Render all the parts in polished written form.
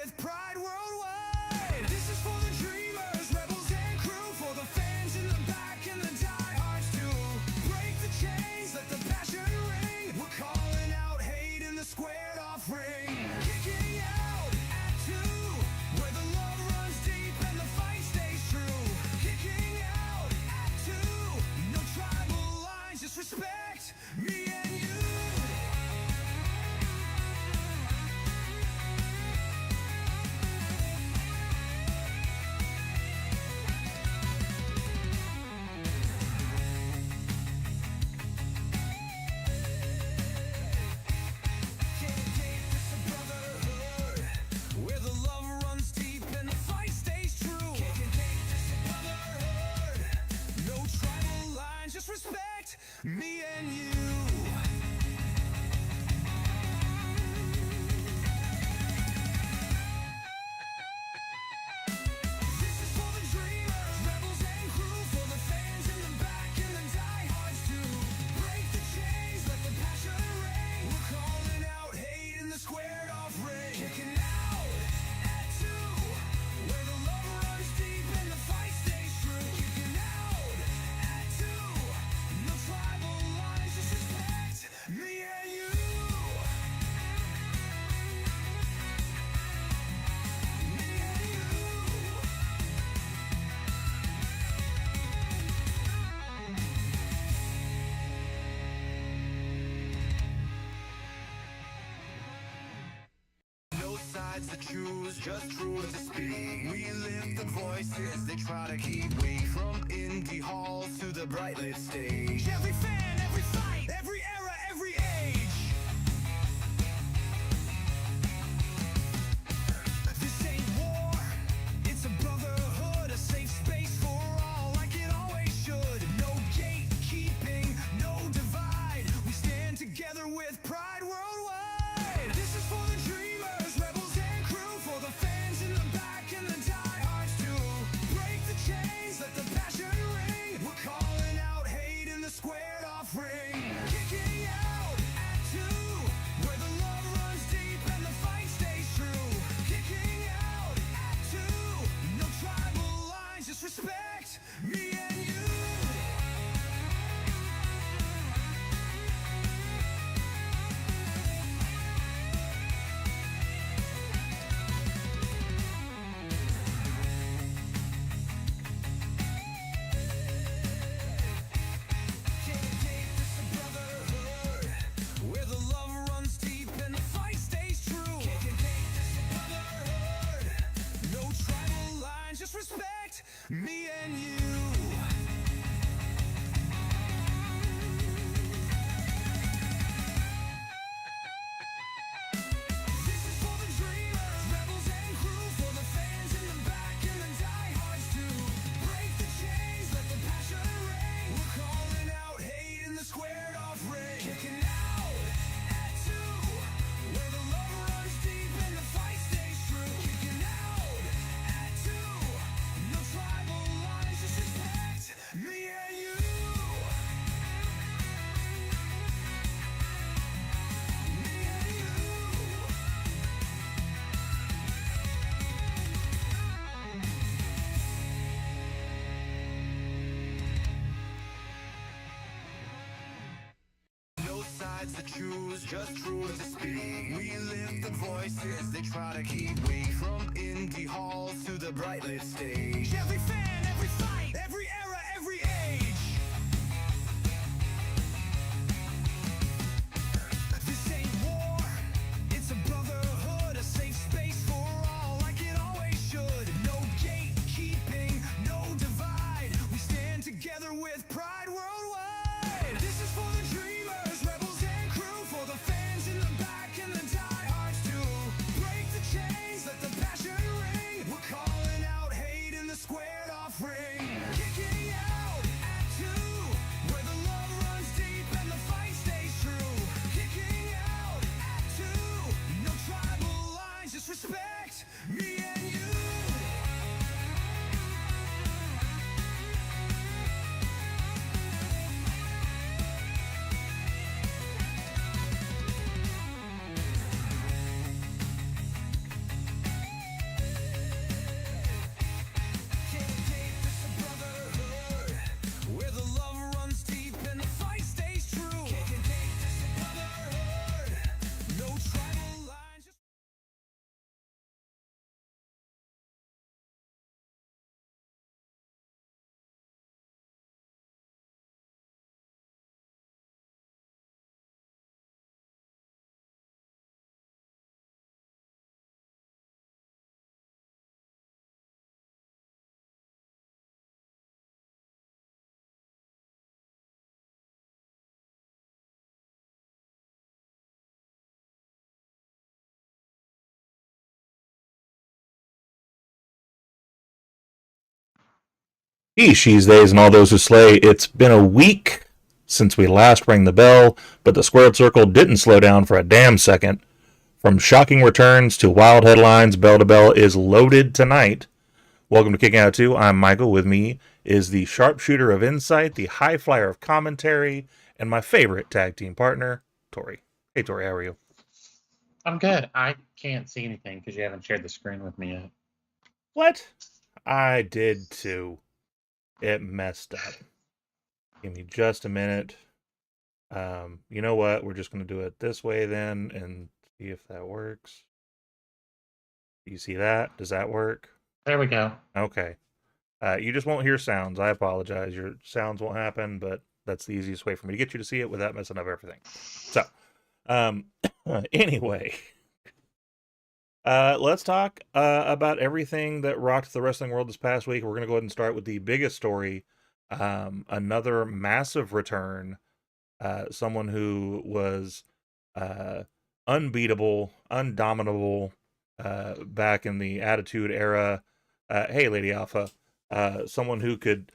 with pride worldwide. This is for the dreamers, rebels and crew, for the fans in the back and the diehards too. Break the chains, let the passion ring. We're calling out hate in the squared off ring. Kicking out at 2, where the love runs deep and the fight stays true. Kicking out at 2, no tribal lines, just respect me and you. Respect me and you. This is for the dreamers, rebels and crew, for the fans in the back and the diehards too. Break the chains, let the passion ring. We're calling out hate in the squared off ring. Kicking out at 2, where the love runs deep and the fight stays true. Kicking out at 2, no tribal lines, just respect me and you. Me and you. No sides to choose, just truth to speak. We lift the voices they try to keep. We from indie halls to the bright lit stage. Every fan, every fight, every era, every age. This ain't war, it's a brotherhood, a safe space for all, like it always should. No gatekeeping, no divide. We stand together with pride worldwide. This is for the dreamers, rebels and crew, for the fans in the back and the diehards too. Break the chains, let the passion ring. We're calling out hate in the squared off ring. Kicking out at 2, where the love runs deep and the fight stays true. Kicking out at 2, no tribal lines, just respect me and you. Where the love runs deep and the fight stays true. Can't take this brotherhood. No tribal lines, just respect me and you. This is for the dreamers, rebels and crew, for the fans in the back and the diehards too. Break the chains, let the passion ring. We're calling out hate in the squared off ring. Kicking out at 2, where the love runs deep and the fight stays true. Kicking out at 2, no tribal lines, just respect me and you. Me and you. No sides to choose, just truth to speak. We lift the voices they try to keep. We from indie halls to the bright lit stage. Every fan, every fight, every era, every age. This ain't war, it's a brotherhood, a safe space for all, like it always should. No gatekeeping, no divide. We stand together with pride worldwide. This is for the dreamers, rebels and crew, for the fans in the back and the diehards too. Break the chains, let the passion ring. We're calling out hate in the squared He, she's, theys, and all those who slay. It's been a week since we last rang the bell, but the squared circle didn't slow down for a damn second. From shocking returns to wild headlines, bell to bell is loaded tonight. Welcome to Kicking Out 2. I'm Michael. With me is the sharpshooter of insight, the high flyer of commentary, and my favorite tag team partner, Tori. Hey, Tori, how are you? I'm good. I can't see anything because you haven't shared the screen with me yet. What? I did too. It messed up. Give me just a minute. You know what? We're just going to do it this way then and see if that works. Do you see that? Does that work? There we go. Okay. You just won't hear sounds. I apologize. Your sounds won't happen, but that's the easiest way for me to get you to see it without messing up everything. So, um, anyway, let's talk about everything that rocked the wrestling world this past week. We're going to go ahead and start with the biggest story. Another massive return. Someone who was unbeatable, undominable back in the Attitude Era. Hey, Lady Alpha. Someone who could.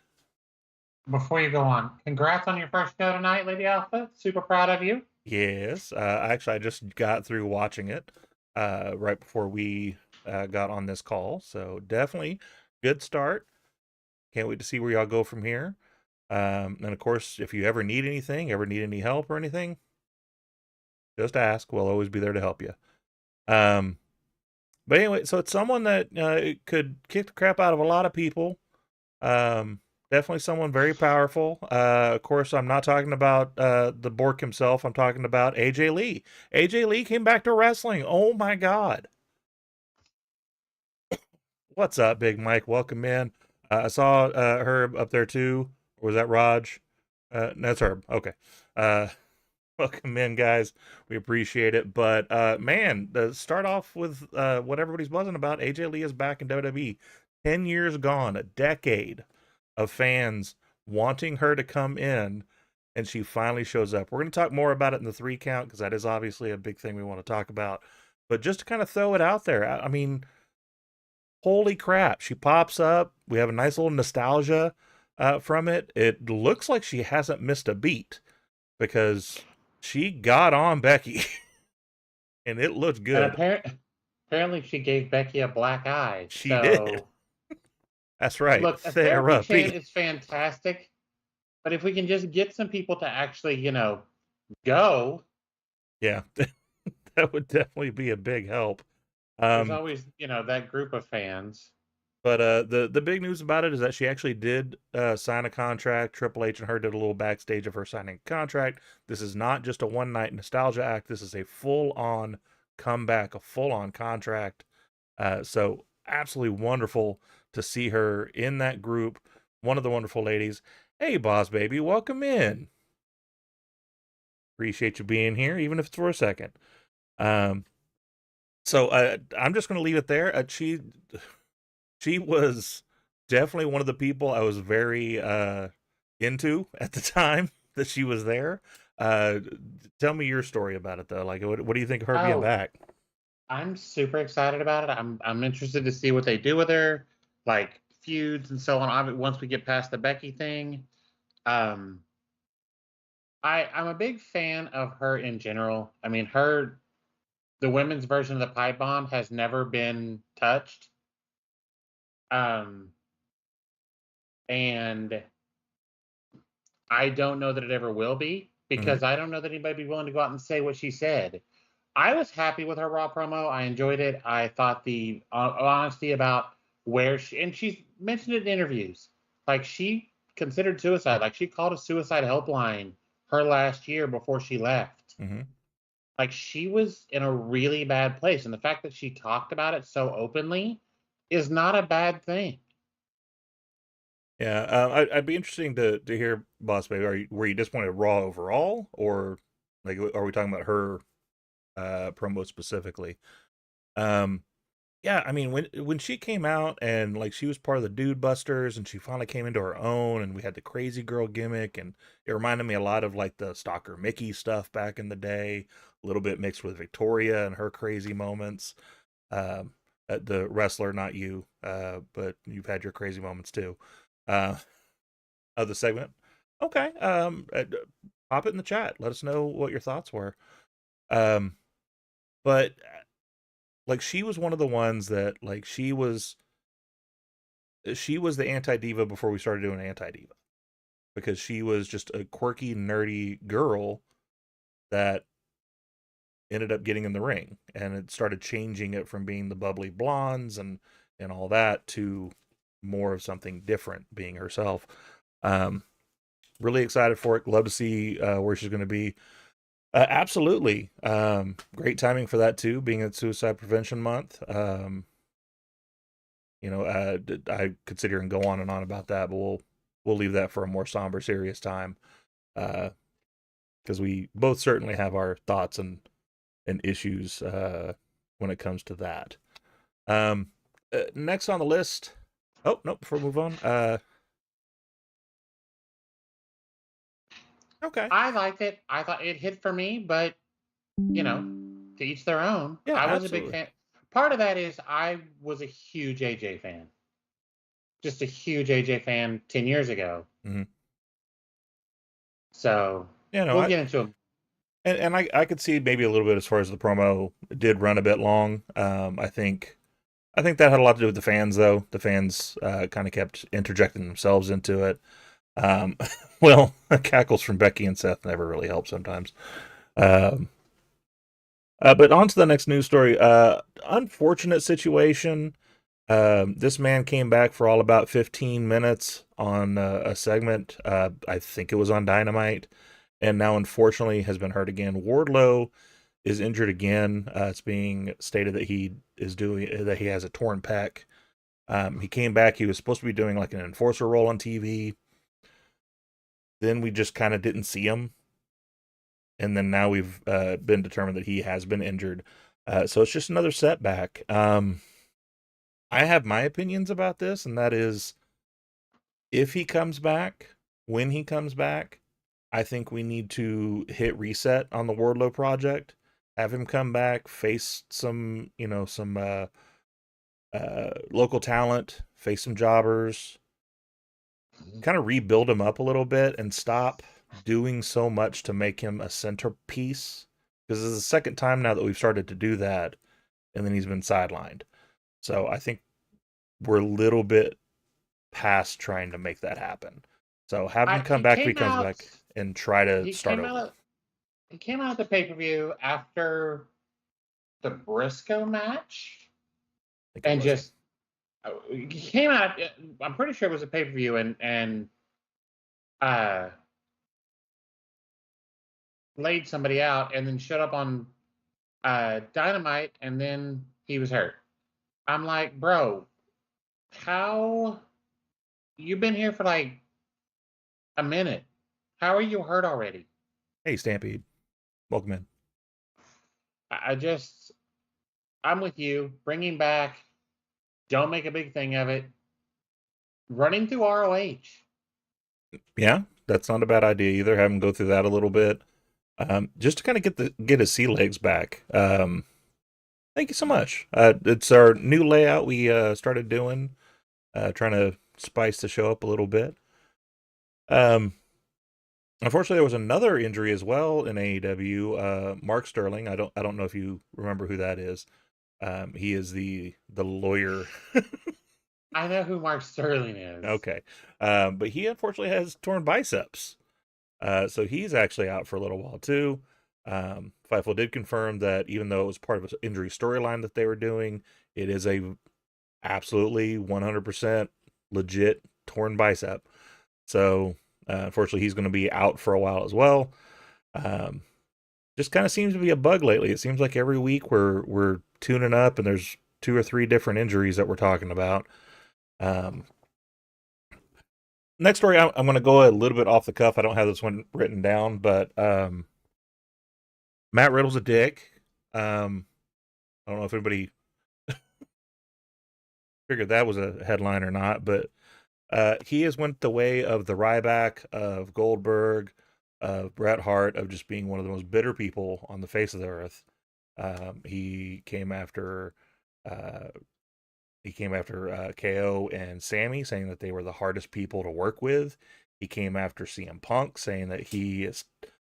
Before you go on, congrats on your first show tonight, Lady Alpha. Super proud of you. Yes. Actually, I just got through watching it right before we got on this call. So definitely good start. Can't wait to see where y'all go from here. And of course, if you ever need anything, ever need any help or anything, just ask. We'll always be there to help you. But anyway, so it's someone that could kick the crap out of a lot of people. Definitely someone very powerful. Of course, I'm not talking about the Bork himself. I'm talking about AJ Lee. AJ Lee came back to wrestling. Oh my God. What's up, Big Mike? Welcome in. I saw Herb up there too. Or was that Raj? No, that's Herb. Okay. Welcome in, guys. We appreciate it. But man, to start off with what everybody's buzzing about, AJ Lee is back in WWE. 10 years gone, a decade of fans wanting her to come in, and she finally shows up. We're going to talk more about it in the 3 count because that is obviously a big thing we want to talk about. But just to kind of throw it out there, I mean, holy crap, she pops up. We have a nice little nostalgia from it. It looks like she hasn't missed a beat because she got on Becky and it looked And good. apparently she gave Becky a black eye. She did. So, That's right. look, a therapy chant Therapy. is fantastic. But if we can just get some people to actually, go, Yeah, that would definitely be a big help. there's Um, always, that group of fans. but the big news about it is that she actually did sign a contract. Triple H and her did a little backstage of her signing a contract. This is not just a one night nostalgia act. This is a full on comeback, a full on contract. So absolutely wonderful to see her in that group. One of the wonderful ladies. Hey, boss baby, welcome in. Appreciate you being here, even if it's for a second. Um, so I'm just going to leave it there. She was definitely one of the people I was very into at the time that she was there. Uh, Tell me your story about it though. Like, what do you think of her being Oh, back? I'm super excited about it. I'm interested to see what they do with her, like feuds and so on. Once we get past the Becky thing, um, I'm a big fan of her in general. I mean, the women's version of the pipe bomb has never been touched, um, and I don't know that it ever will be Hmm. because I don't know that anybody would be willing to go out and say what she said. I was happy with her Raw promo. I enjoyed it. I thought the honesty about where she's mentioned it in interviews. Like she considered suicide. Like she called a suicide helpline her last year before she left. Hmm. Like she was in a really bad place. And the fact that she talked about it so openly is not a bad thing. Yeah, I'd be interesting to hear, boss baby. Were you disappointed at Raw overall, or like are we talking about her promo specifically? Um, Yeah, I mean when she came out and like she was part of the Dude Busters and she finally came into her own and we had the crazy girl gimmick and it reminded me a lot of like the Stalker Mickey stuff back in the day, a little bit mixed with Victoria and her crazy moments. The wrestler, not you, but you've had your crazy moments too. uh, of the segment. Okay. Pop it in the chat. Let us know what your thoughts were. But like, she was one of the ones that, like, she was the anti diva before we started doing anti diva, because she was just a quirky, nerdy girl that ended up getting in the ring, and it started changing it from being the bubbly blondes and all that to more of something different, being herself. Really excited for it. Love to see where she's going to be. Absolutely. Great timing for that too, being at Suicide Prevention Month. I could sit here and go on and on about that, but we'll leave that for a more somber, serious time, because we both certainly have our thoughts and issues when it comes to that. Next on the list. Oh no! Before we move on, okay. I liked it. I thought it hit for me, but to each their own. Yeah, I was a big absolutely. fan. Part of that is I was a huge AJ fan. Just a huge AJ fan 10 years ago. Mhm. So Yeah, no, we'll get into them. and I could see maybe a little bit as far as the promo did run a bit long. I think that had a lot to do with the fans, though. The fans kind of kept interjecting themselves into it. Well, cackles from Becky and Seth never really help sometimes. But on to the next news story. Unfortunate situation. This man came back for all about 15 minutes on a segment. I think it was on Dynamite, and now unfortunately has been hurt again. Wardlow is injured again. It's being stated that he has a torn pec. He came back. He was supposed to be doing like an enforcer role on TV. Then we just kind of didn't see him, and then now we've been determined that he has been injured. So it's just another setback. I have my opinions about this, and that is, if he comes back, when he comes back, I think we need to hit reset on the Wardlow project. Have him come back, face some local talent, face some jobbers, kind of rebuild him up a little bit, and stop doing so much to make him a centerpiece. Because this is the second time now that we've started to do that, and then he's been sidelined. So I think we're a little bit past trying to make that happen. So have him come He back if he came comes out. back and try to He start came over. out. He came out at the pay per view after the Briscoe match, I think it and was. just he came out. I'm pretty sure it was a pay per view, and uh, laid somebody out, and then showed up on Dynamite, and then he was hurt. I'm like, bro, how you've been here for like a minute? How are you hurt already? Hey, Stampede. Welcome in. I just, I'm with you. Bring him back. Don't make a big thing of it. Running through ROH. Yeah, that's not a bad idea either. Have him go through that a little bit. Just to kind of get his sea legs back. Thank you so much. It's our new layout we started doing, trying to spice the show up a little bit. Unfortunately, there was another injury as well in AEW. Mark Sterling. I don't know if you remember who that is. He is the lawyer. I know who Mark Sterling is. Okay, but he unfortunately has torn biceps. So he's actually out for a little while too. Fightful did confirm that even though it was part of an injury storyline that they were doing, it is a absolutely 100% legit torn bicep. So unfortunately, he's going to be out for a while as well. Just kind of seems to be a bug lately. It seems like every week we're tuning up, and there's 2 or 3 different injuries that we're talking about. Next story, I'm going to go a little bit off the cuff. I don't have this one written down, but Matt Riddle's a dick. I don't know if anybody figured that was a headline or not, but he has went the way of the Ryback, of Goldberg, of Bret Hart, of just being one of the most bitter people on the face of the earth. He came after He came after KO and Sammy, saying that they were the hardest people to work with. He came after CM Punk, saying that he is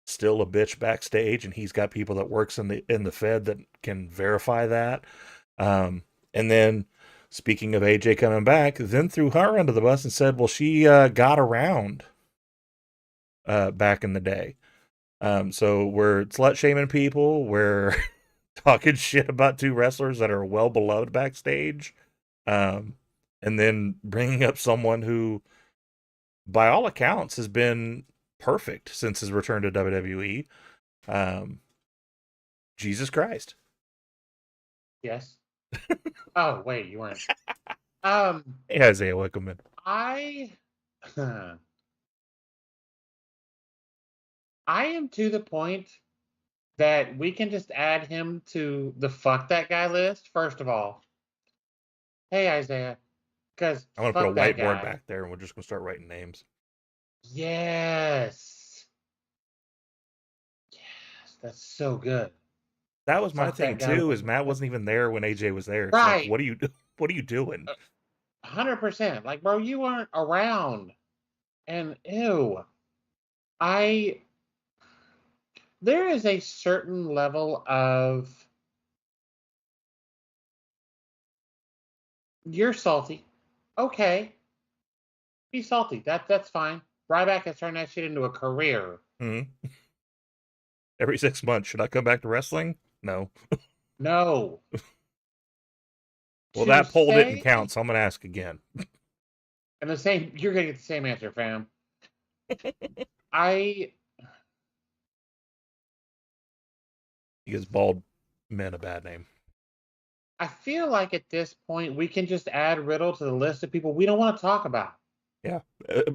still a bitch backstage, and he's got people that works in the Fed that can verify that. And then, speaking of AJ coming back, then threw her under the bus and said, well, she got around back in the day. So we're slut shaming people. We're talking shit about two wrestlers that are well beloved backstage. And then bringing up someone who, by all accounts, has been perfect since his return to WWE. Jesus Christ. Yes. Oh, wait, you weren't. Hey, Isaiah, welcome in. I am to the point that we can just add him to the fuck that guy list. First of all, hey Isaiah, because I'm going to put a fuck that whiteboard guy. back there and we're just going to start writing names. Yes. Yes, that's so good. That was my Fuck thing that guy. too, is Matt wasn't even there when AJ was there. It's Right. like, what are you doing? 100%. Like, bro, you weren't around. And ew. There is a certain level of, you're salty. Okay. Be salty. That's fine. Ryback has turned that shit into a career. Mm-hmm. Every 6 months, should I come back to wrestling? No. No. Well, To that poll didn't say- count, so I'm going to ask again. And you're gonna get the same answer, fam. He gives bald men a bad name. I feel like at this point we can just add Riddle to the list of people we don't want to talk about. Yeah,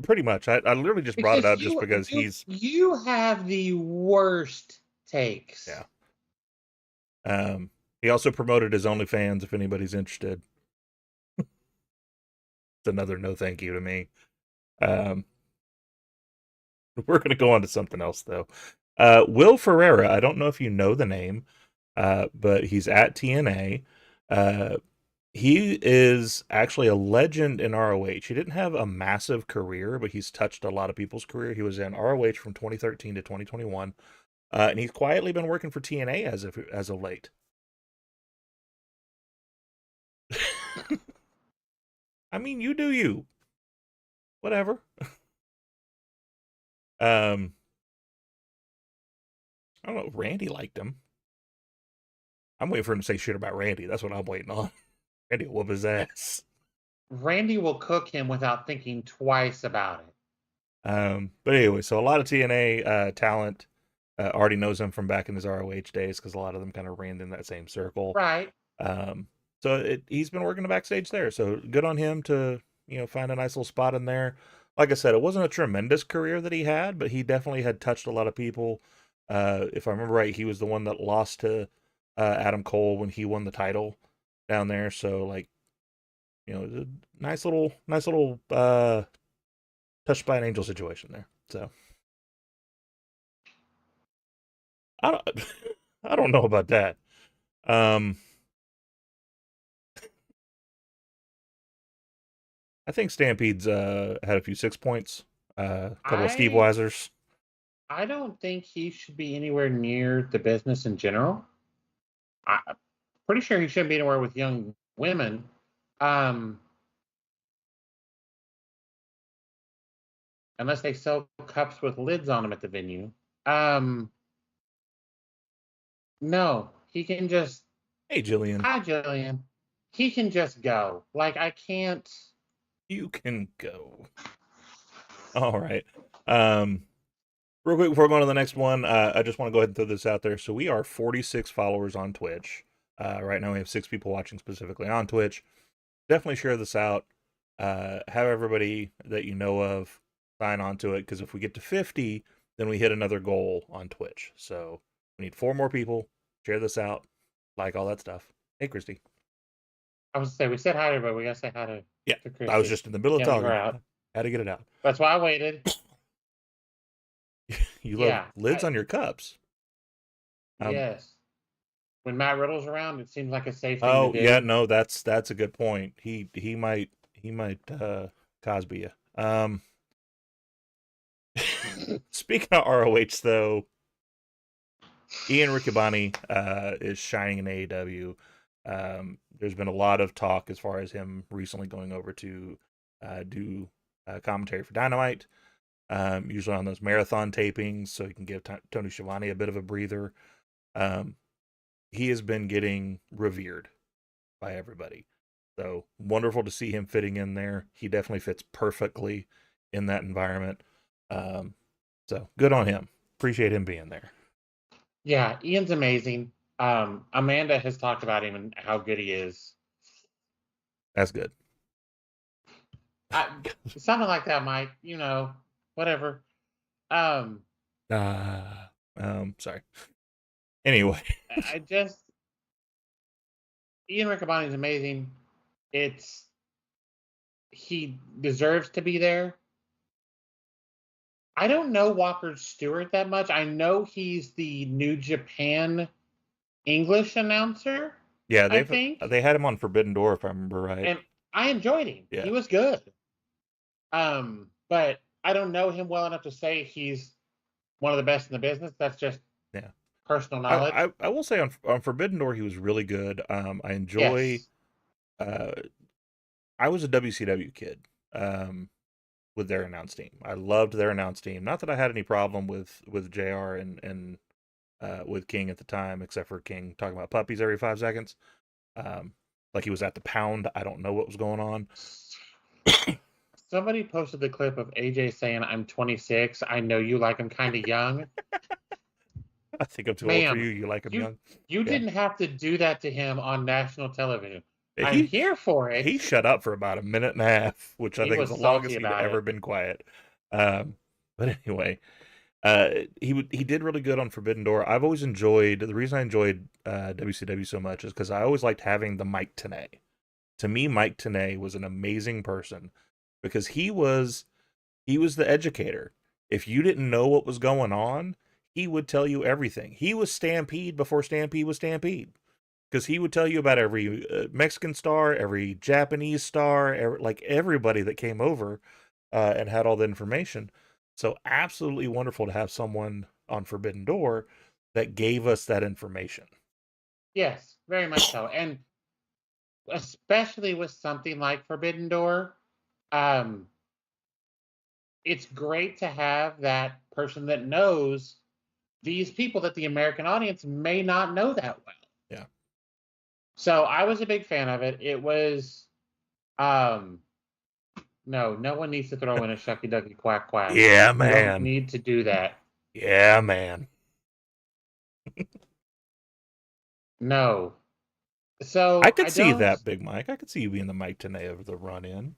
pretty much. I literally just brought it up just because you have the worst takes. Yeah. He also promoted his OnlyFans if anybody's interested. It's another no thank you to me. We're going to go on to something else, though. Will Ferrara, I don't know if you know the name, but he's at TNA. He is actually a legend in ROH. He didn't have a massive career, but he's touched a lot of people's career. He was in ROH from 2013 to 2021, and he's quietly been working for TNA as of late. I mean, you do you. Whatever. I don't know. Randy liked him. I'm waiting for him to say shit about Randy. That's what I'm waiting on. Randy will whoop his ass. Randy will cook him without thinking twice about it. But anyway, so a lot of TNA talent already knows him from back in his ROH days because a lot of them kind of ran in that same circle. Right. So he's been working the backstage there. So good on him to find a nice little spot in there. Like I said, it wasn't a tremendous career that he had, but he definitely had touched a lot of people. If I remember right, he was the one that lost to Adam Cole when he won the title down there. So like, a nice little touched by an angel situation there. So I don't know about that. I think Stampede's had a few 6 points, a couple of Steve Weisers. I don't think he should be anywhere near the business in general. I'm pretty sure he shouldn't be anywhere with young women. Unless they sell cups with lids on them at the venue. No, he can just. Hey, Jillian. Hi, Jillian. He can just go. Like, I can't. You can go. All right. Real quick before going to the next one, I just want to go ahead and throw this out there. So we are 46 followers on Twitch. Right now we have 6 people watching specifically on Twitch. Definitely share this out. Have everybody that you know of sign on to it, because if we get to 50, then we hit another goal on Twitch. So we need 4 more people. Share this out. Like all that stuff. Hey, Christy. I was going to say, we said hi to everybody. We got to say hi to Christy. I was just in the middle of talking. Had to get it out. That's why I waited. You love lids on your cups. Yes. when Matt Riddle's around, it seems like a safe thing Oh to do. yeah, no, that's a good point. He might Cosby you. Speaking of ROH though, Ian Riccaboni is shining in AEW. There's been a lot of talk as far as him recently going over to do commentary for Dynamite, usually on those marathon tapings, so he can give Tony Schiavone a bit of a breather. He has been getting revered by everybody. So wonderful to see him fitting in there. He definitely fits perfectly in that environment. So good on him. Appreciate him being there. Yeah, Ian's amazing. Amanda has talked about him and how good he is. That's good. Something like that, Mike. Whatever. Sorry. Anyway, Ian Riccaboni is amazing. He deserves to be there. I don't know Walker Stewart that much. I know he's the New Japan English announcer. yeah, I think they had him on Forbidden Door if I remember right. and I enjoyed him. Yeah. He was good. But I don't know him well enough to say he's one of the best in the business. That's just personal knowledge. I will say on Forbidden Door he was really good. I enjoy. Yes. I was a WCW kid. With their announce team, I loved their announce team. Not that I had any problem with JR and with King at the time, except for King talking about puppies every 5 seconds. Like he was at the pound. I don't know what was going on. Somebody posted the clip of AJ saying, "I'm 26. I know you like him kind of young." I think I'm too old for you. You like him young. You didn't have to do that to him on national television. I'm here for it. He shut up for about a minute and a half, which I think is the longest he'd ever been quiet. But anyway, he did really good on Forbidden Door. I've always enjoyed, the reason I enjoyed WCW so much is because I always liked having the Mike Tenay. To me, Mike Tenay was an amazing person because he was the educator. If you didn't know what was going on, he would tell you everything. He was Stampede before Stampede was Stampede. Because he would tell you about every Mexican star, every Japanese star, everybody that came over and had all the information. So absolutely wonderful to have someone on Forbidden Door that gave us that information. Yes, very much so. And especially with something like Forbidden Door, it's great to have that person that knows these people that the American audience may not know that well. Yeah. So I was a big fan of it. It was, no one needs to throw in a shucky ducky quack quack. Yeah, man. You don't need to do that. Yeah, man. No. So I could see that, Big Mike. I could see you being the Mike Tenay of the run-in.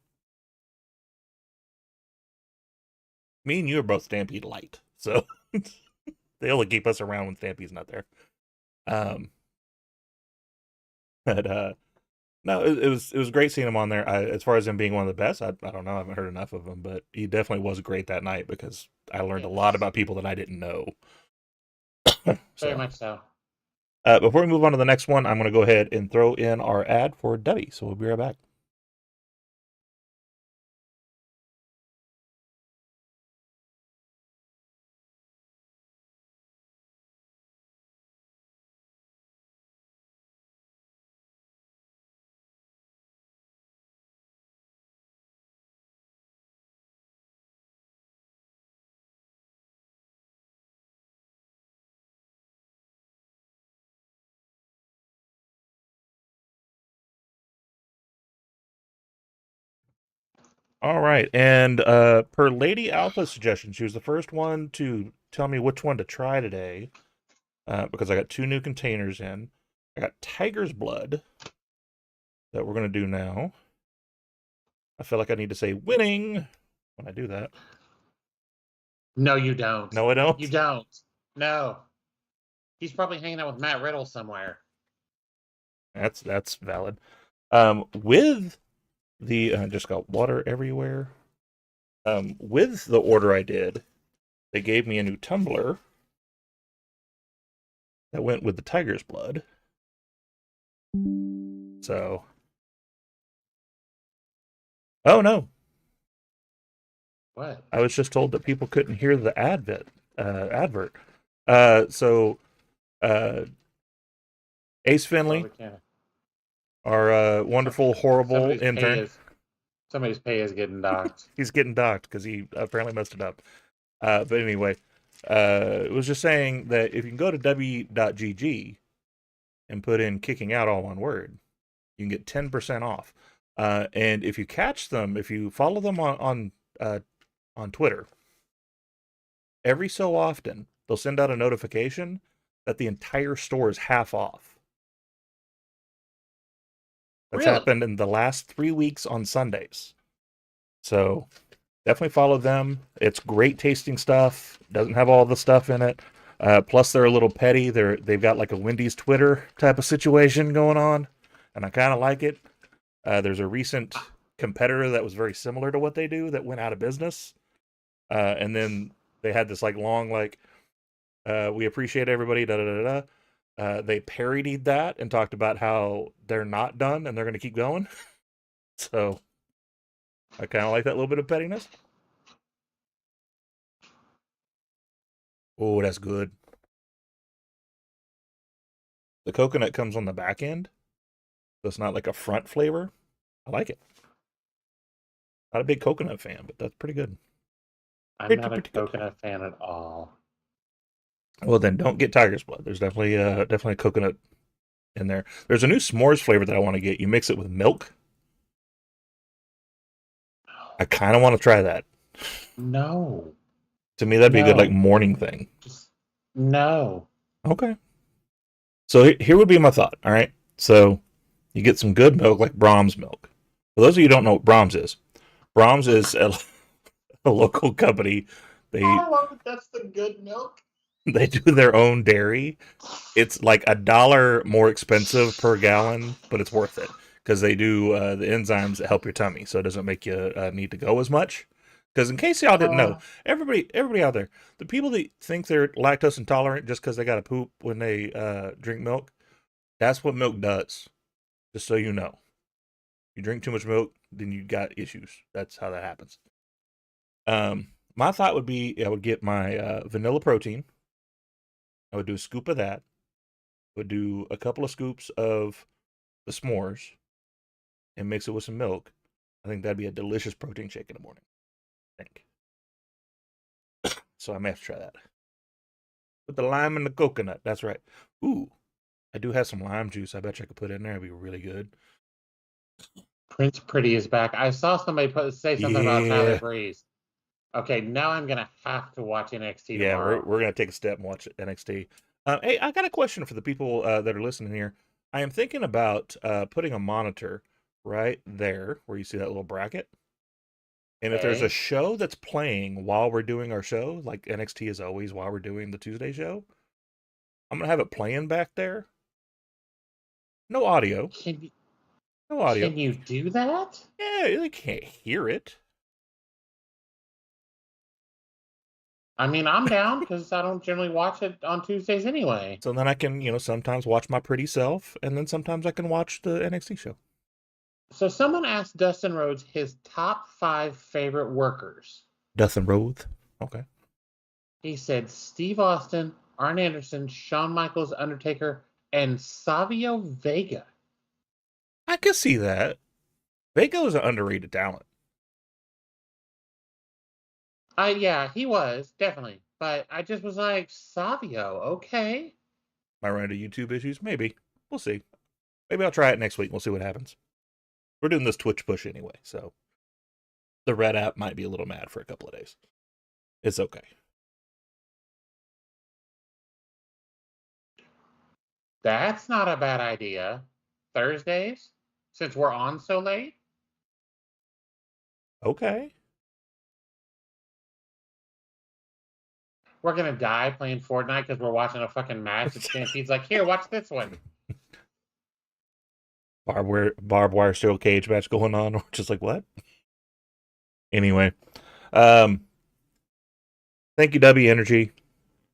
Me and you are both Stampede light, so they only keep us around when Stampede's not there. But no, it was great seeing him on there. As far as him being one of the best, I don't know. I haven't heard enough of him, but he definitely was great that night because I learned a lot about people that I didn't know. Very much so. Before we move on to the next one, I'm going to go ahead and throw in our ad for Debbie. So we'll be right back. All right, and per Lady Alpha's suggestion, she was the first one to tell me which one to try today, because I got 2 new containers in. I got Tiger's Blood that we're going to do now. I feel like I need to say winning when I do that. No, you don't. No, I don't? You don't. No. He's probably hanging out with Matt Riddle somewhere. That's valid. With the just got water everywhere. With the order I did, they gave me a new tumbler that went with the Tiger's Blood. So, oh no, What? I was just told that people couldn't hear the advert. So, Ace Well, Finley, we can't. our wonderful, horrible intern, Somebody's pay is getting docked. he's getting docked because he apparently messed it up. But anyway, it was just saying that if you can go to w.gg and put in kicking out all one word, you can get 10% off. And if you catch them, if you follow them on Twitter, every so often they'll send out a notification that the entire store is half off. That's Really? happened in the last 3 weeks on Sundays. So definitely follow them. It's great tasting stuff. Doesn't have all the stuff in it. Plus, they're a little petty. They've got like a Wendy's Twitter type of situation going on, and I kind of like it. There's a recent competitor that was very similar to what they do that went out of business, and then they had this like long like, we appreciate everybody. Da da da da. They parodied that and talked about how they're not done and they're going to keep going. So I kind of like that little bit of pettiness. Oh, that's good. The coconut comes on the back end, so it's not like a front flavor. I like it. Not a big coconut fan, but that's pretty good. I'm not a coconut fan at all. Well, then don't get tiger's blood. There's definitely a coconut in there. There's a new s'mores flavor that I want to get. You mix it with milk. I kind of want to try that. No. To me, that'd be a good like morning thing. No. Okay. So here would be my thought. All right. So you get some good milk, like Brahms milk. For those of you who don't know what Brahms is a local company. I love it. That's the good milk. They do their own dairy. It's like $1 more expensive per gallon, but it's worth it because they do the enzymes that help your tummy, so it doesn't make you need to go as much. Because in case y'all didn't know, everybody out there, the people that think they're lactose intolerant just because they got to poop when they drink milk, that's what milk does. Just so you know, you drink too much milk, then you got issues. That's how that happens. My thought would be I would get my vanilla protein. I would do a scoop of that. I would do a couple of scoops of the s'mores and mix it with some milk. I think that'd be a delicious protein shake in the morning. I think. So I may have to try that. With the lime and the coconut. That's right. Ooh, I do have some lime juice. I bet you I could put in there. It'd be really good. Prince Pretty is back. I saw somebody say something about Tyler Breeze. Okay, now I'm gonna have to watch NXT tomorrow. Yeah, we're gonna take a step and watch NXT. Hey, I got a question for the people that are listening here. I am thinking about putting a monitor right there where you see that little bracket. And if there's a show that's playing while we're doing our show, like NXT is always while we're doing the Tuesday show, I'm gonna have it playing back there. No audio. No audio. Can you do that? Yeah, they can't hear it. I mean, I'm down because I don't generally watch it on Tuesdays anyway. So then I can, sometimes watch my pretty self, and then sometimes I can watch the NXT show. So someone asked Dustin Rhodes his top 5 favorite workers. Dustin Rhodes? Okay. He said Steve Austin, Arn Anderson, Shawn Michaels, Undertaker, and Savio Vega. I could see that. Vega was an underrated talent. Yeah, he was, definitely. But I just was like, Savio, okay. Might run into YouTube issues? Maybe. We'll see. Maybe I'll try it next week. We'll see what happens. We're doing this Twitch push anyway, so the Red app might be a little mad for a couple of days. It's okay. That's not a bad idea. Thursdays, since we're on so late. Okay. We're gonna die playing Fortnite because we're watching a fucking match. And Stampede's like, here, watch this one. Barbed wire steel cage match going on. We're just like, what? Anyway. Thank you, W Energy.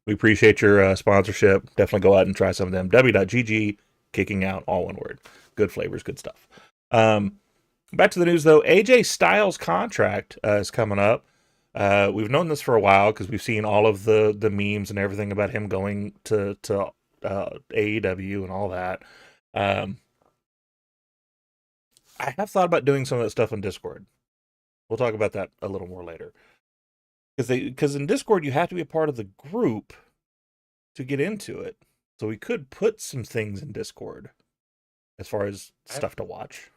We appreciate your sponsorship. Definitely go out and try some of them. W.GG, kicking out, all one word. good flavors, good stuff. Back to the news though. AJ Styles' contract is coming up. We've known this for a while because we've seen all of the memes and everything about him going to AEW and all that. I have thought about doing some of that stuff on Discord. We'll talk about that a little more later. Because in Discord you have to be a part of the group to get into it. So we could put some things in Discord as far as stuff to watch.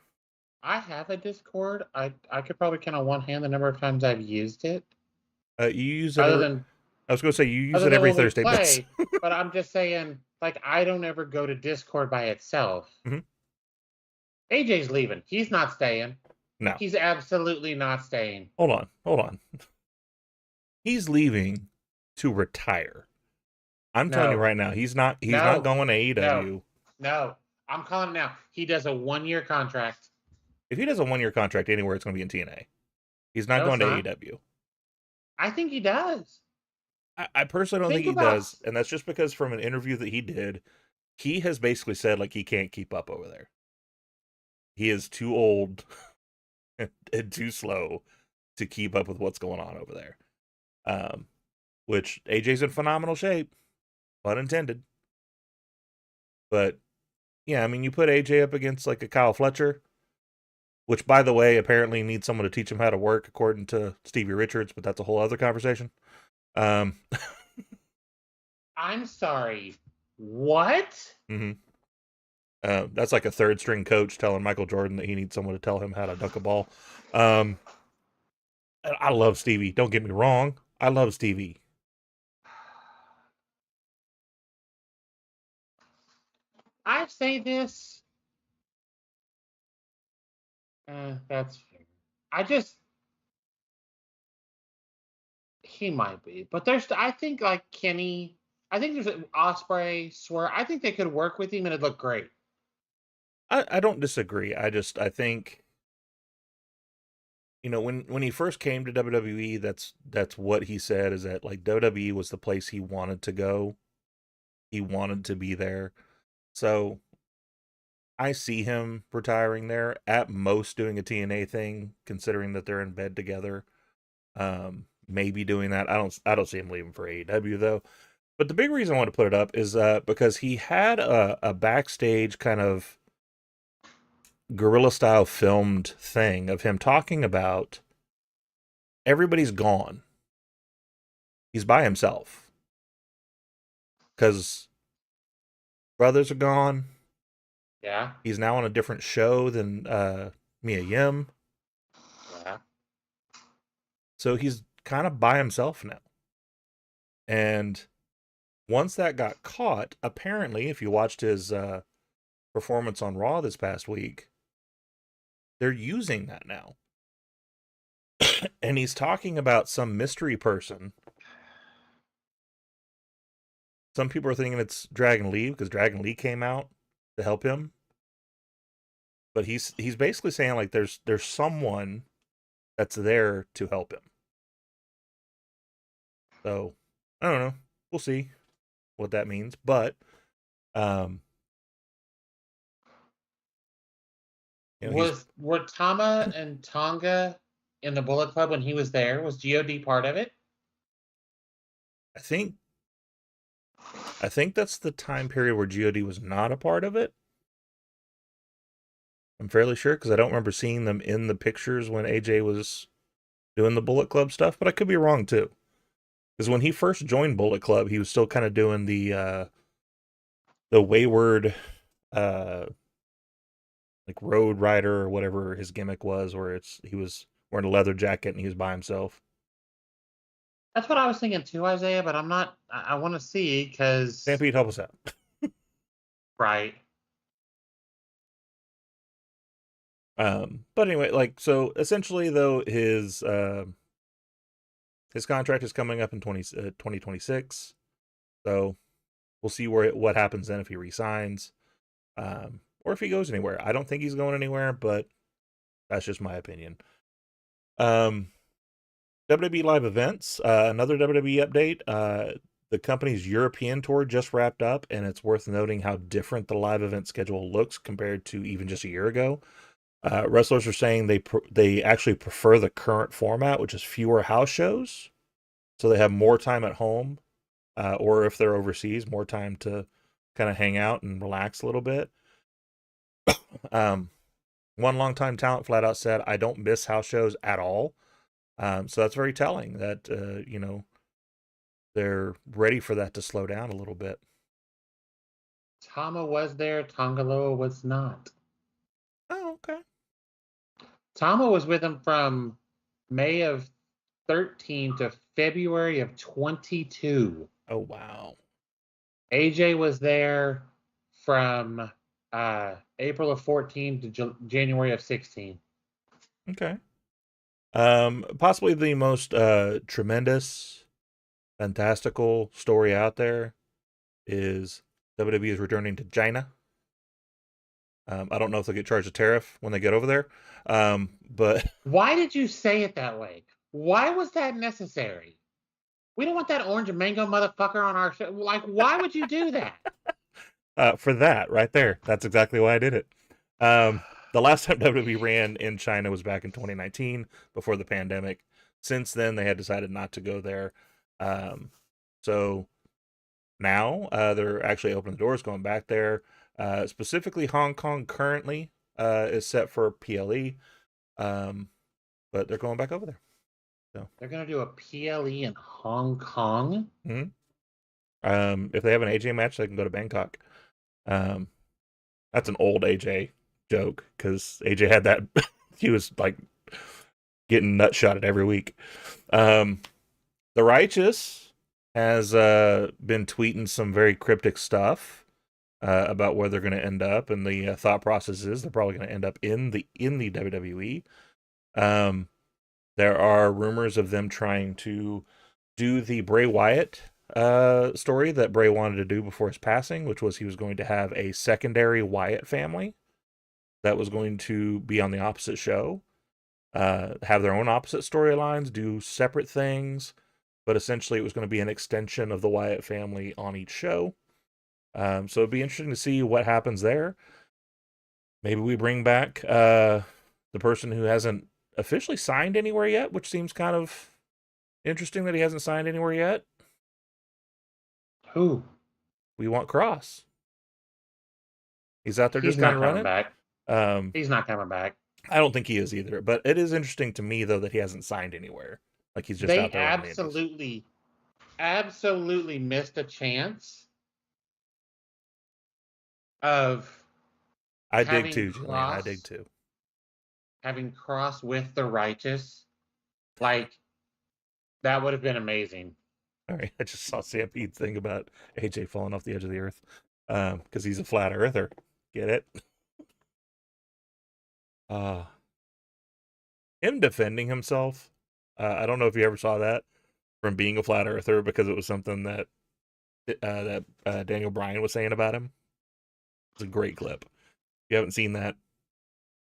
I have a Discord. I could probably count on one hand the number of times I've used it. You use it. I was going to say you use it every Thursday, but I'm just saying, like, I don't ever go to Discord by itself. Mm-hmm. AJ's leaving. He's not staying. No, he's absolutely not staying. Hold on. He's leaving to retire. I'm telling you right now, he's not going to AEW. No, I'm calling it now. He does a 1-year contract. If he does a 1-year contract anywhere, it's going to be in TNA. He's not going to AEW. I think he does. I personally don't think he does, and that's just because from an interview that he did, he has basically said like he can't keep up over there. He is too old and too slow to keep up with what's going on over there. Which AJ's in phenomenal shape, pun intended. But yeah, I mean, you put AJ up against like a Kyle Fletcher, which, by the way, apparently needs someone to teach him how to work, according to Stevie Richards, but that's a whole other conversation. I'm sorry. What? Mm-hmm. That's like a third-string coach telling Michael Jordan that he needs someone to tell him how to dunk a ball. I love Stevie. Don't get me wrong. I love Stevie. I say this. That's fair. He might be, but I think like Kenny, I think there's Ospreay, Swerve. I think they could work with him and it'd look great. I don't disagree. I think, you know, when he first came to WWE, that's what he said, is that like WWE was the place he wanted to go. He wanted to be there. So I see him retiring there, at most doing a TNA thing, considering that they're in bed together. Maybe doing that. I don't see him leaving for AEW though. But the big reason I want to put it up is because he had a backstage kind of guerrilla style filmed thing of him talking about everybody's gone. He's by himself. Because brothers are gone. Yeah. He's now on a different show than Mia Yim. Yeah. So he's kind of by himself now. And once that got caught, apparently, if you watched his performance on Raw this past week, they're using that now. And he's talking about some mystery person. Some people are thinking it's Dragon Lee because Dragon Lee came out to help him. But he's basically saying like there's someone that's there to help him. So I don't know. We'll see what that means. But were Tama and Tonga in the Bullet Club when he was there? Was God part of it? I think that's the time period where God was not a part of it. I'm fairly sure because I don't remember seeing them in the pictures when AJ was doing the Bullet Club stuff, but I could be wrong too. Because when he first joined Bullet Club, he was still kind of doing the wayward like road rider or whatever his gimmick was, where he was wearing a leather jacket and he was by himself. That's what I was thinking too, Isaiah, but I'm not. I want to see because Stampede, help us out. Right. But anyway, like, so essentially though, his contract is coming up in 2026. So we'll see what happens then if he resigns, or if he goes anywhere. I don't think he's going anywhere, but that's just my opinion. WWE live events, another WWE update. the company's European tour just wrapped up, and it's worth noting how different the live event schedule looks compared to even just a year ago. Wrestlers are saying they actually prefer the current format, which is fewer house shows, so they have more time at home, or if they're overseas, more time to kind of hang out and relax a little bit. One longtime talent flat out said, "I don't miss house shows at all." So that's very telling that they're ready for that to slow down a little bit. Tama was there. Tongaloa was not. Oh, okay. Tama was with him from May of 13 to February of 22. Oh, wow. AJ was there from April of 14 to January of 16. Okay. Possibly the most tremendous, fantastical story out there is WWE is returning to China. I don't know if they'll get charged a tariff when they get over there. But why did you say it that way? Why was that necessary? We don't want that orange and mango motherfucker on our show. Like, why would you do that? For that right there, that's exactly why I did it. The last time WWE ran in China was back in 2019 before the pandemic. Since then, they had decided not to go there. So now they're actually opening the doors, going back there. Specifically, Hong Kong currently is set for PLE, but they're going back over there. So they're going to do a PLE in Hong Kong. Mm-hmm. If they have an AJ match, they can go to Bangkok. That's an old AJ joke because AJ had that. He was like getting nutshotted every week. The Righteous has been tweeting some very cryptic stuff about where they're going to end up, and the thought process is they're probably going to end up in the WWE. There are rumors of them trying to do the Bray Wyatt story that Bray wanted to do before his passing, which was he was going to have a secondary Wyatt family that was going to be on the opposite show, have their own opposite storylines, do separate things, but essentially it was going to be an extension of the Wyatt family on each show. So it'd be interesting to see what happens there. Maybe we bring back the person who hasn't officially signed anywhere yet, which seems kind of interesting that he hasn't signed anywhere yet. Who? We want Cross. He's out there He's just kind of running. Back. He's not coming back. I don't think he is either. But it is interesting to me though that he hasn't signed anywhere. Like he's just out there. Absolutely missed a chance of. I dig too, Julian. I dig too. Having Cross with the Righteous, like that would have been amazing. All right, I just saw Sam Pete's thing about AJ falling off the edge of the earth because he's a flat earther. Get it? Him defending himself. I don't know if you ever saw that from being a flat earther because it was something that Daniel Bryan was saying about him. It's a great clip. If you haven't seen that,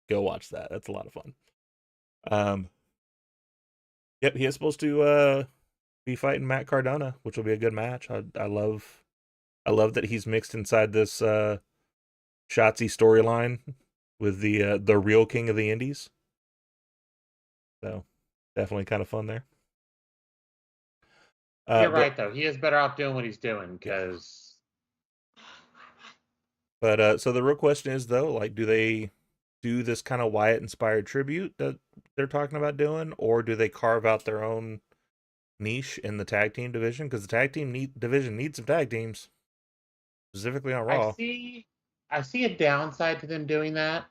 go watch that. That's a lot of fun. Yep, he is supposed to be fighting Matt Cardona, which will be a good match. I love that he's mixed inside this Shotzi storyline with the real king of the Indies. So definitely kind of fun there. You're right though. He is better off doing what he's doing because. But so the real question is though, like, do they do this kind of Wyatt inspired tribute that they're talking about doing, or do they carve out their own niche in the tag team division? Because the tag team division needs some tag teams, specifically on Raw. I see a downside to them doing that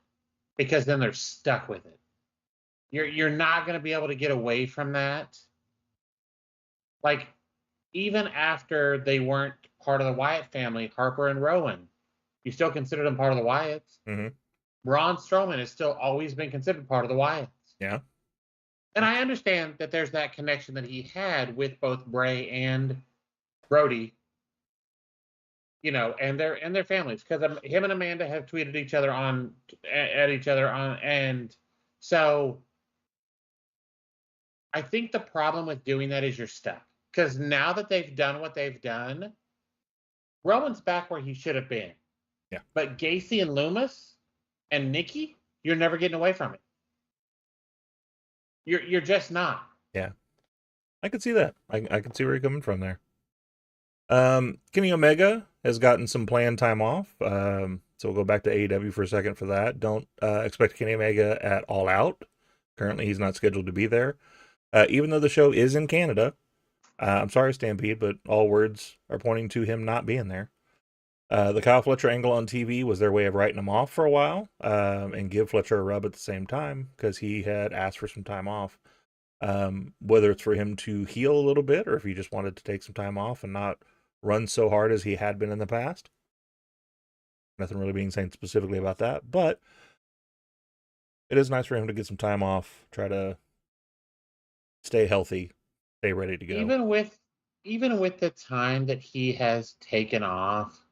because then they're stuck with it. You're not going to be able to get away from that. Like even after they weren't part of the Wyatt family, Harper and Rowan, you still consider them part of the Wyatts. Mm-hmm. Braun Strowman has still always been considered part of the Wyatts. Yeah. And I understand that there's that connection that he had with both Bray and Brody, you know, and their families, because him and Amanda have tweeted each other at each other and so I think the problem with doing that is you're stuck. Because now that they've done what they've done, Roman's back where he should have been. Yeah. But Gacy and Loomis and Nikki, you're never getting away from it. You're just not. Yeah. I can see that. I can see where you're coming from there. Kenny Omega has gotten some planned time off. So we'll go back to AEW for a second for that. Don't expect Kenny Omega at All Out. Currently, he's not scheduled to be there. Even though the show is in Canada. I'm sorry, Stampede, but all words are pointing to him not being there. The Kyle Fletcher angle on TV was their way of writing him off for a while and give Fletcher a rub at the same time because he had asked for some time off. Whether it's for him to heal a little bit or if he just wanted to take some time off and not run so hard as he had been in the past. Nothing really being said specifically about that, but it is nice for him to get some time off, try to stay healthy, stay ready to go. Even with the time that he has taken off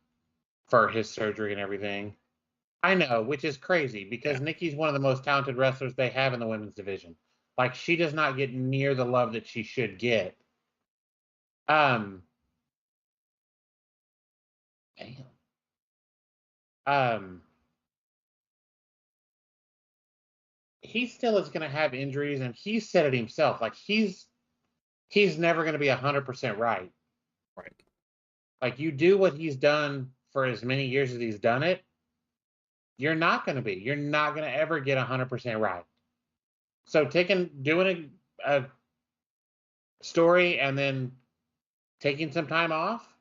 for his surgery and everything, I know, which is crazy because Nikki's one of the most talented wrestlers they have in the women's division. Like, she does not get near the love that she should get. Damn. He still is going to have injuries, and he said it himself. Like, he's never going to be 100% right. Right. Like, you do what he's done for as many years as he's done it, you're not going to be. You're not going to ever get 100% right. So doing a story and then taking some time off,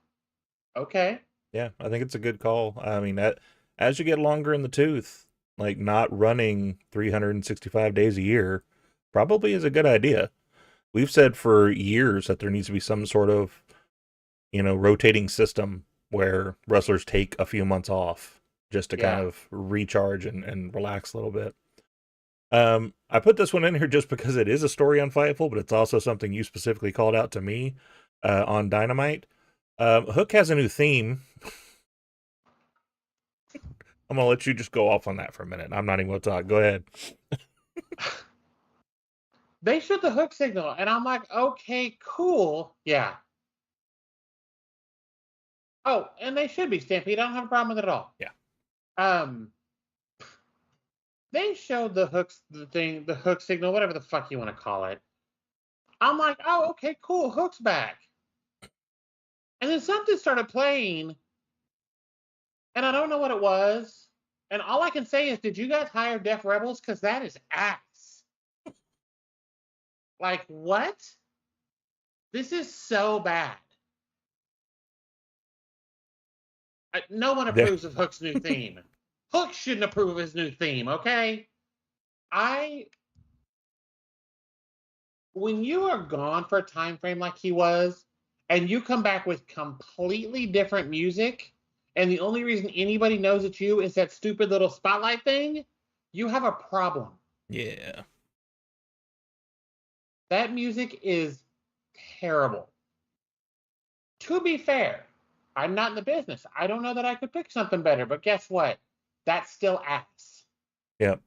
okay. Yeah, I think it's a good call. I mean, as you get longer in the tooth, like not running 365 days a year probably is a good idea. We've said for years that there needs to be some sort of, rotating system where wrestlers take a few months off just to kind of recharge and relax a little bit. I put this one in here just because it is a story on Fightful, but it's also something you specifically called out to me on Dynamite. Hook has a new theme. I'm going to let you just go off on that for a minute. I'm not even going to talk. Go ahead. They showed the Hook signal, and I'm like, okay, cool. Yeah. Oh, and they should be, Stampede. I don't have a problem with it at all. Yeah. They showed the Hook signal, whatever the fuck you want to call it. I'm like, oh, okay, cool. Hook's back. And then something started playing, and I don't know what it was. And all I can say is, did you guys hire Def Rebels? Because that is ass. Like, what? This is so bad. No one approves of Hook's new theme. Hook shouldn't approve of his new theme, okay? When you are gone for a time frame like he was, and you come back with completely different music, and the only reason anybody knows it's you is that stupid little spotlight thing, you have a problem. Yeah. That music is terrible. To be fair, I'm not in the business. I don't know that I could pick something better, but guess what? That's still ass. Yep.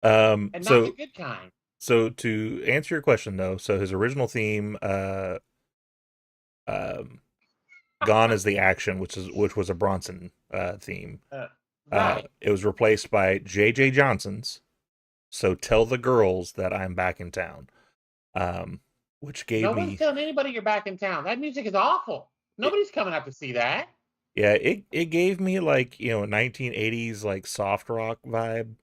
And not the good kind. So to answer your question though, so his original theme, Gone is the Action, which was a Bronson theme. Right. It was replaced by J.J. Johnson's So Tell the Girls That I'm Back in Town. Which gave no me... one's telling anybody you're back in town. That music is awful. Nobody's coming up to see that. Yeah, it gave me like, 1980s like soft rock vibe.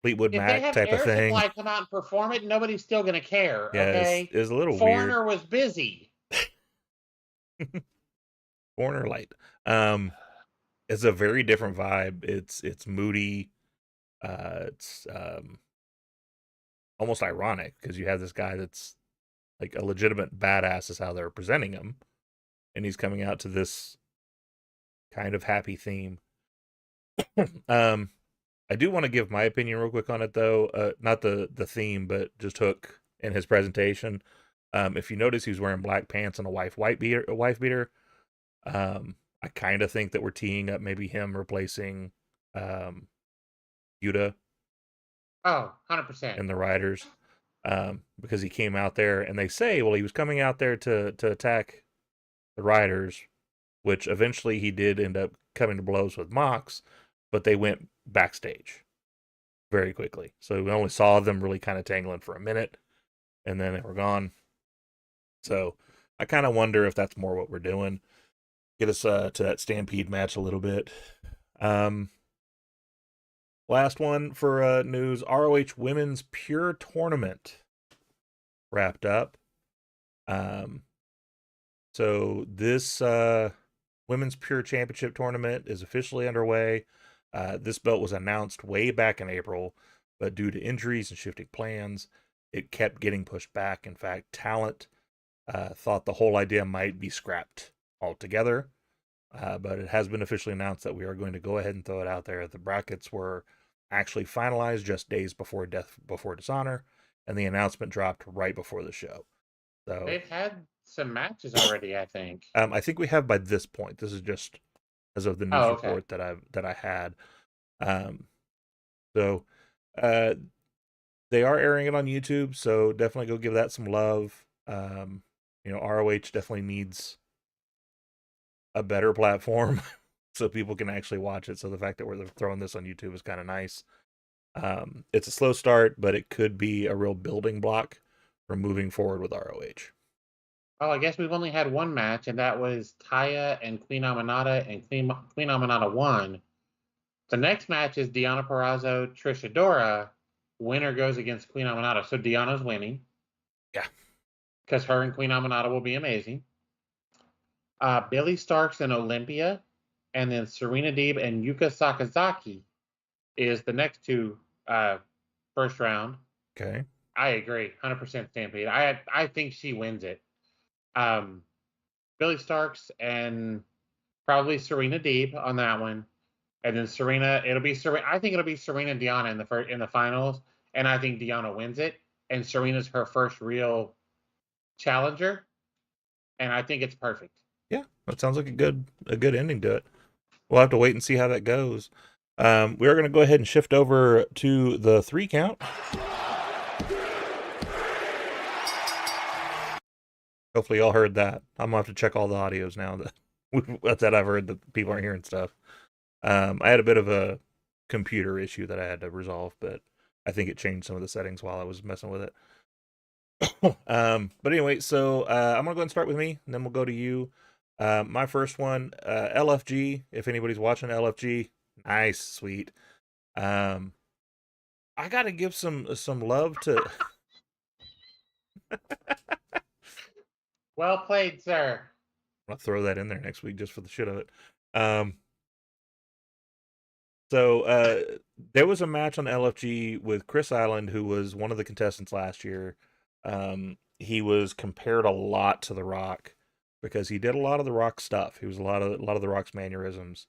Fleetwood Mac type of thing. If they have Air Supply come out and perform it, nobody's still going to care, yeah, okay? It's a little Foreigner weird. was busy. Foreigner light. It's a very different vibe. It's moody. It's almost ironic because you have this guy that's like a legitimate badass is how they're presenting him, and he's coming out to this kind of happy theme. I do want to give my opinion real quick on it though. Not the theme, but just Hook in his presentation. If you notice, he was wearing black pants and a wife beater. I kind of think that we're teeing up maybe him replacing Yuta. Oh, 100%. And the Riders. because he came out there, and they say, well, he was coming out there to attack the Riders, which eventually he did end up coming to blows with Mox, but they went backstage very quickly. So we only saw them really kind of tangling for a minute, and then they were gone. So I kind of wonder if that's more what we're doing. Get us to that Stampede match a little bit. Last one for news: ROH Women's Pure Tournament wrapped up. So this Women's Pure Championship Tournament is officially underway. This belt was announced way back in April, but due to injuries and shifting plans, it kept getting pushed back. In fact, Talent thought the whole idea might be scrapped altogether. But it has been officially announced that we are going to go ahead and throw it out there. The brackets were actually finalized just days before Death Before Dishonor, and the announcement dropped right before the show. So They've had some matches already, I think. I think we have by this point. This is just as of the news report that I had. So they are airing it on YouTube, so definitely go give that some love. ROH definitely needs a better platform so people can actually watch it. So the fact that we're throwing this on YouTube is kind of nice. It's a slow start, but it could be a real building block for moving forward with ROH. Oh, I guess we've only had one match, and that was Taya and Queen Aminata, and Queen Aminata won. The next match is Deonna Purrazzo, Trish Adora. Winner goes against Queen Aminata. So Deonna's winning. Yeah. Because her and Queen Aminata will be amazing. Billy Starks and Olympia, and then Serena Deeb and Yuka Sakazaki is the next two first round. Okay. I agree, 100% Stampede. I think she wins it. Billy Starks and probably Serena Deeb on that one, and then Serena. It'll be Serena. I think it'll be Serena and Deonna in the finals, and I think Deonna wins it, and Serena's her first real challenger, and I think it's perfect. Yeah, that sounds like a good ending to it. We'll have to wait and see how that goes. We are going to go ahead and shift over to the 3 count. Hopefully y'all heard that. I'm gonna have to check all the audios now that I've heard that people aren't hearing stuff. I had a bit of a computer issue that I had to resolve, but I think it changed some of the settings while I was messing with it. But anyway, so I'm gonna go ahead and start with me, and then we'll go to you. My first one, LFG. If anybody's watching LFG, nice, sweet. I gotta give some love to. Well played, sir. I'll throw that in there next week just for the shit of it. So there was a match on LFG with Chris Island, who was one of the contestants last year. He was compared a lot to The Rock because he did a lot of The Rock stuff. He was a lot of The Rock's mannerisms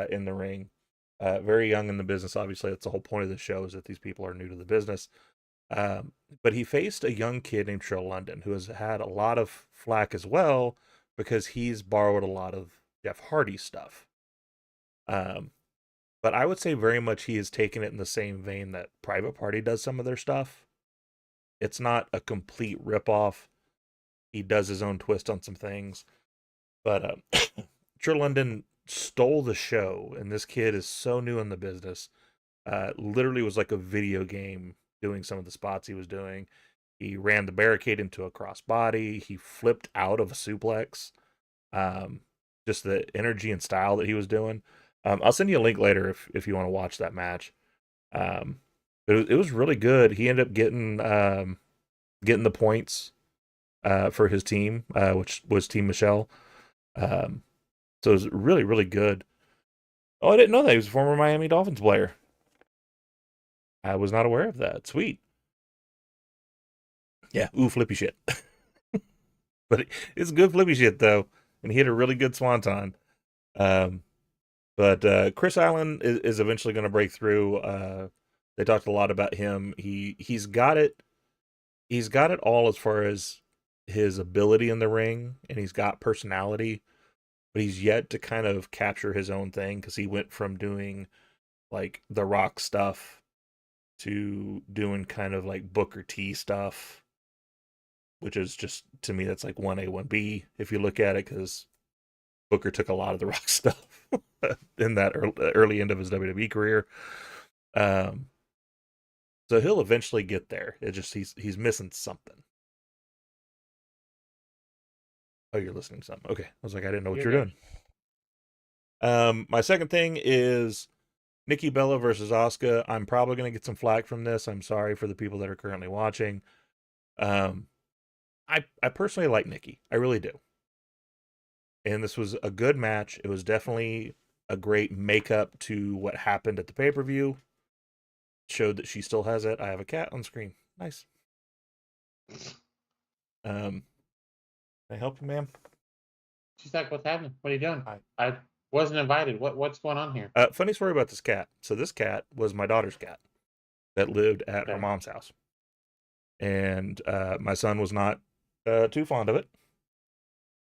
in the ring. Very young in the business, obviously. That's the whole point of the show, is that these people are new to the business. But he faced a young kid named Trill London, who has had a lot of flack as well because he's borrowed a lot of Jeff Hardy stuff. But I would say very much he has taken it in the same vein that Private Party does some of their stuff. It's not a complete ripoff. He does his own twist on some things. But Trill London stole the show, and this kid is so new in the business. Literally was like a video game doing some of the spots he was doing. He ran the barricade into a crossbody. He flipped out of a suplex. Just the energy and style that he was doing. I'll send you a link later if you want to watch that match. But it was really good. He ended up getting the points for his team, which was Team Michelle. So it was really, really good. Oh, I didn't know that. He was a former Miami Dolphins player. I was not aware of that. Sweet. Yeah, flippy shit. But it's good flippy shit, though. And he hit a really good swanton. But Chris Allen is eventually going to break through. They talked a lot about him. He's got it. He's got it all as far as his ability in the ring, and he's got personality. But he's yet to kind of capture his own thing, because he went from doing like The Rock stuff to doing kind of like Booker T stuff, which is just, to me, that's like 1A, 1B if you look at it, because Booker took a lot of the Rock stuff in that early end of his WWE career. So he'll eventually get there. It just he's missing something. Oh, you're listening to something. Okay. I was like, I didn't know what you were doing. My second thing is Nikki Bella versus Asuka. I'm probably going to get some flack from this. I'm sorry for the people that are currently watching. I personally like Nikki. I really do. And this was a good match. It was definitely a great makeup to what happened at the pay-per-view. Showed that she still has it. I have a cat on screen. Nice. Can I help you, ma'am? She's like, what's happening? What are you doing? Hi. I wasn't invited. What's going on here? Funny story about this cat. So this cat was my daughter's cat that lived at her mom's house. And my son was not too fond of it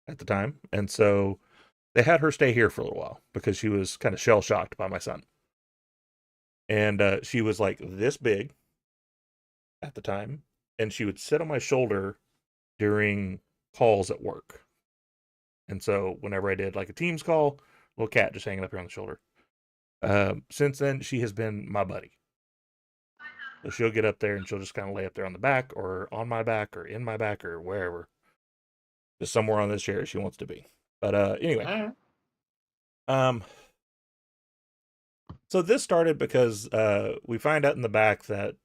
at the time. And so they had her stay here for a little while because she was kind of shell-shocked by my son. And she was like this big at the time. And she would sit on my shoulder during calls at work. And so whenever I did like a Teams call, little cat just hanging up here on the shoulder. Since then, she has been my buddy. So she'll get up there and she'll just kind of lay up there on the back or on my back or in my back or wherever. Just somewhere on this chair she wants to be. But anyway. So this started because we find out in the back that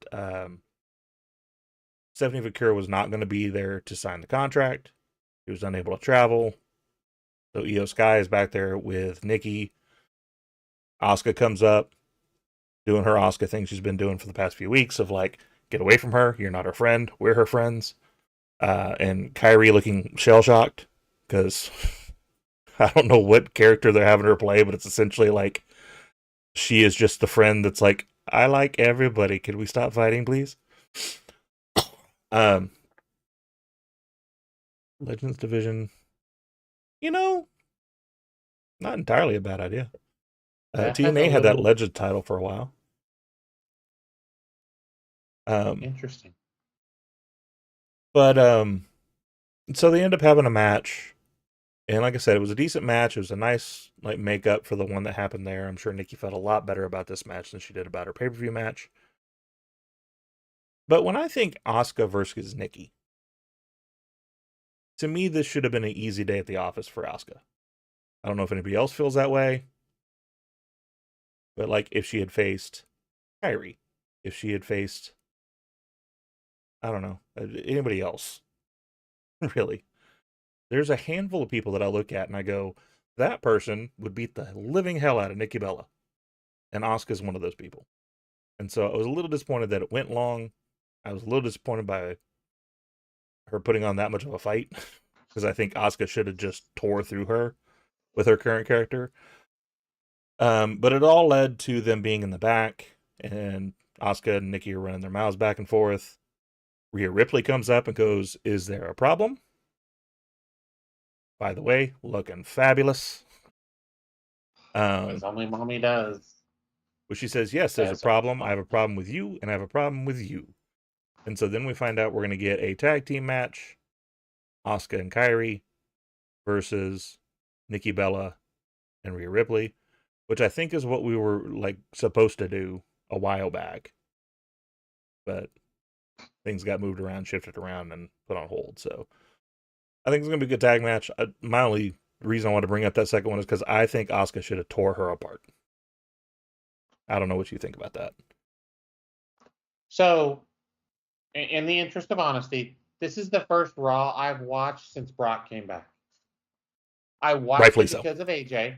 Stephanie Vicura was not going to be there to sign the contract. He was unable to travel. So Io Sky is back there with Nikki. Asuka comes up, doing her Asuka thing she's been doing for the past few weeks of like, get away from her. You're not her friend. We're her friends. And Kairi looking shell-shocked because I don't know what character they're having her play, but it's essentially like she is just the friend that's like, I like everybody. Can we stop fighting, please? Legends Division, not entirely a bad idea. TNA had that Legend title for a while. Interesting. But so they end up having a match. And like I said, it was a decent match. It was a nice like makeup for the one that happened there. I'm sure Nikki felt a lot better about this match than she did about her pay-per-view match. But when I think Asuka versus Nikki, to me, this should have been an easy day at the office for Asuka. I don't know if anybody else feels that way. But like if she had faced Kairi, if she had faced, I don't know, anybody else, really. There's a handful of people that I look at and I go, that person would beat the living hell out of Nikki Bella. And Asuka's one of those people. And so I was a little disappointed that it went long. I was a little disappointed by her putting on that much of a fight. Because I think Asuka should have just tore through her with her current character. But it all led to them being in the back. And Asuka and Nikki are running their mouths back and forth. Rhea Ripley comes up and goes, is there a problem? By the way, looking fabulous. As only mommy does. But she says, yes, there's a problem. I have a problem with you, and I have a problem with you. And so then we find out we're going to get a tag team match. Asuka and Kairi versus Nikki Bella and Rhea Ripley, which I think is what we were like supposed to do a while back. But things got moved around, shifted around, and put on hold. So I think it's going to be a good tag match. My only reason I want to bring up that second one is because I think Asuka should have tore her apart. I don't know what you think about that. So, in the interest of honesty, this is the first Raw I've watched since Brock came back. I watched Rightfully it so. because of AJ.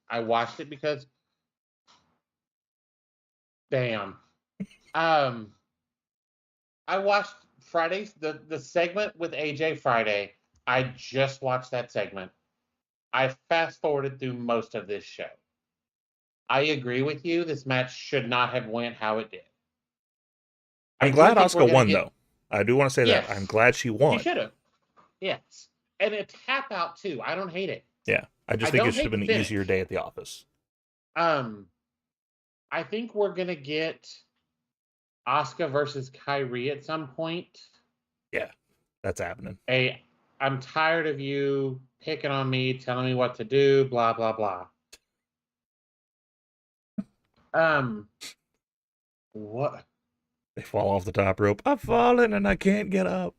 I watched it because... Damn. I watched Friday's, the segment with AJ Friday. I just watched that segment. I fast-forwarded through most of this show. I agree with you. This match should not have went how it did. I'm glad Asuka won, though. I do want to say that. I'm glad she won. She should have. Yes. And a tap out, too. I don't hate it. Yeah. I just think it should have been an easier day at the office. I think we're going to get Asuka versus Kyrie at some point. Yeah, that's happening. I'm tired of you picking on me, telling me what to do, blah blah blah. What? They fall off the top rope. I've fallen and I can't get up.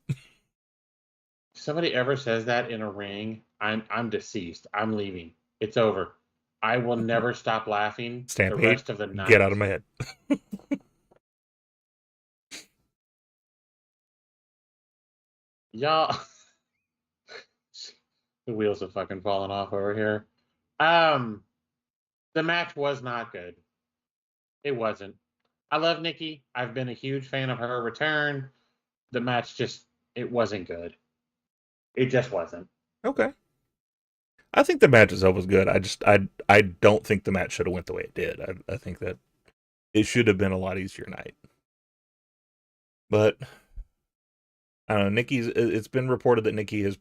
Somebody ever says that in a ring, I'm deceased. I'm leaving. It's over. I will never stop laughing the Stampede, rest of the night. get out of my head. Y'all, the wheels have fucking fallen off over here. The match was not good. It wasn't. I love Nikki. I've been a huge fan of her return. The match it wasn't good. It just wasn't. Okay. I think the match itself was good. I don't think the match should have went the way it did. I think that it should have been a lot easier night. But I don't know. It's been reported that Nikki is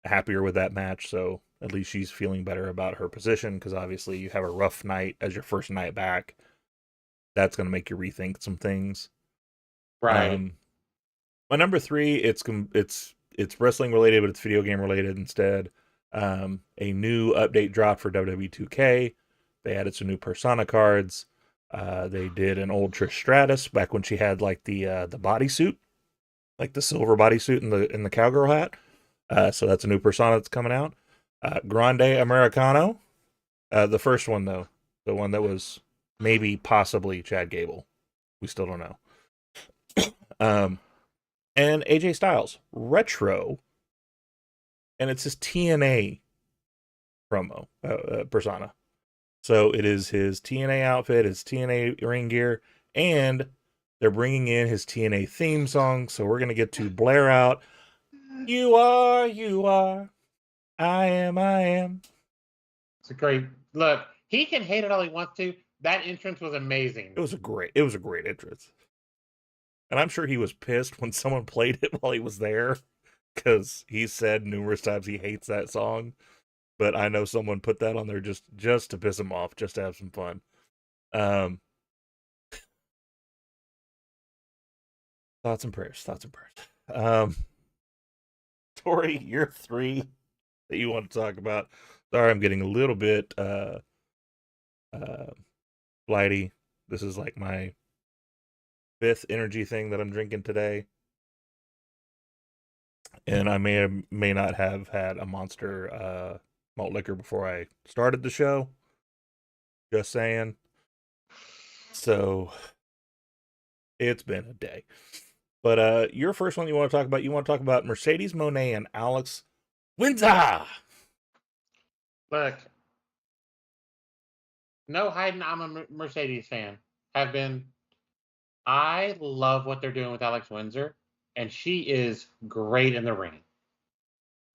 happier with that match, so at least she's feeling better about her position, because obviously you have a rough night as your first night back. That's going to make you rethink some things. Right. My number 3, it's wrestling related, but it's video game related instead. A new update dropped for WWE 2K. They added some new Persona cards. They did an old Trish Stratus back when she had like the bodysuit, like the silver bodysuit in the cowgirl hat. So that's a new Persona that's coming out. Grande Americano, the first one though, the one that was maybe possibly Chad Gable. We still don't know. And AJ Styles retro, and it's his TNA promo persona. So it is his TNA outfit, his TNA ring gear, and they're bringing in his TNA theme song. So we're gonna get to blare out, "You are, I am." It's a great look. He can hate it all he wants to. That entrance was amazing. It was a great entrance. And I'm sure he was pissed when someone played it while he was there, because he said numerous times he hates that song. But I know someone put that on there just to piss him off, just to have some fun. Thoughts and prayers. Tori, you're 3 that you want to talk about. Sorry, I'm getting a little bit flighty. This is like my 5th energy thing that I'm drinking today. And I may not have had a Monster malt liquor before I started the show. Just saying. So it's been a day. But your first one you want to talk about Mercedes Moné and Alex Windsor. Look, no hiding, I'm a Mercedes fan. Have been. I love what they're doing with Alex Windsor, and she is great in the ring.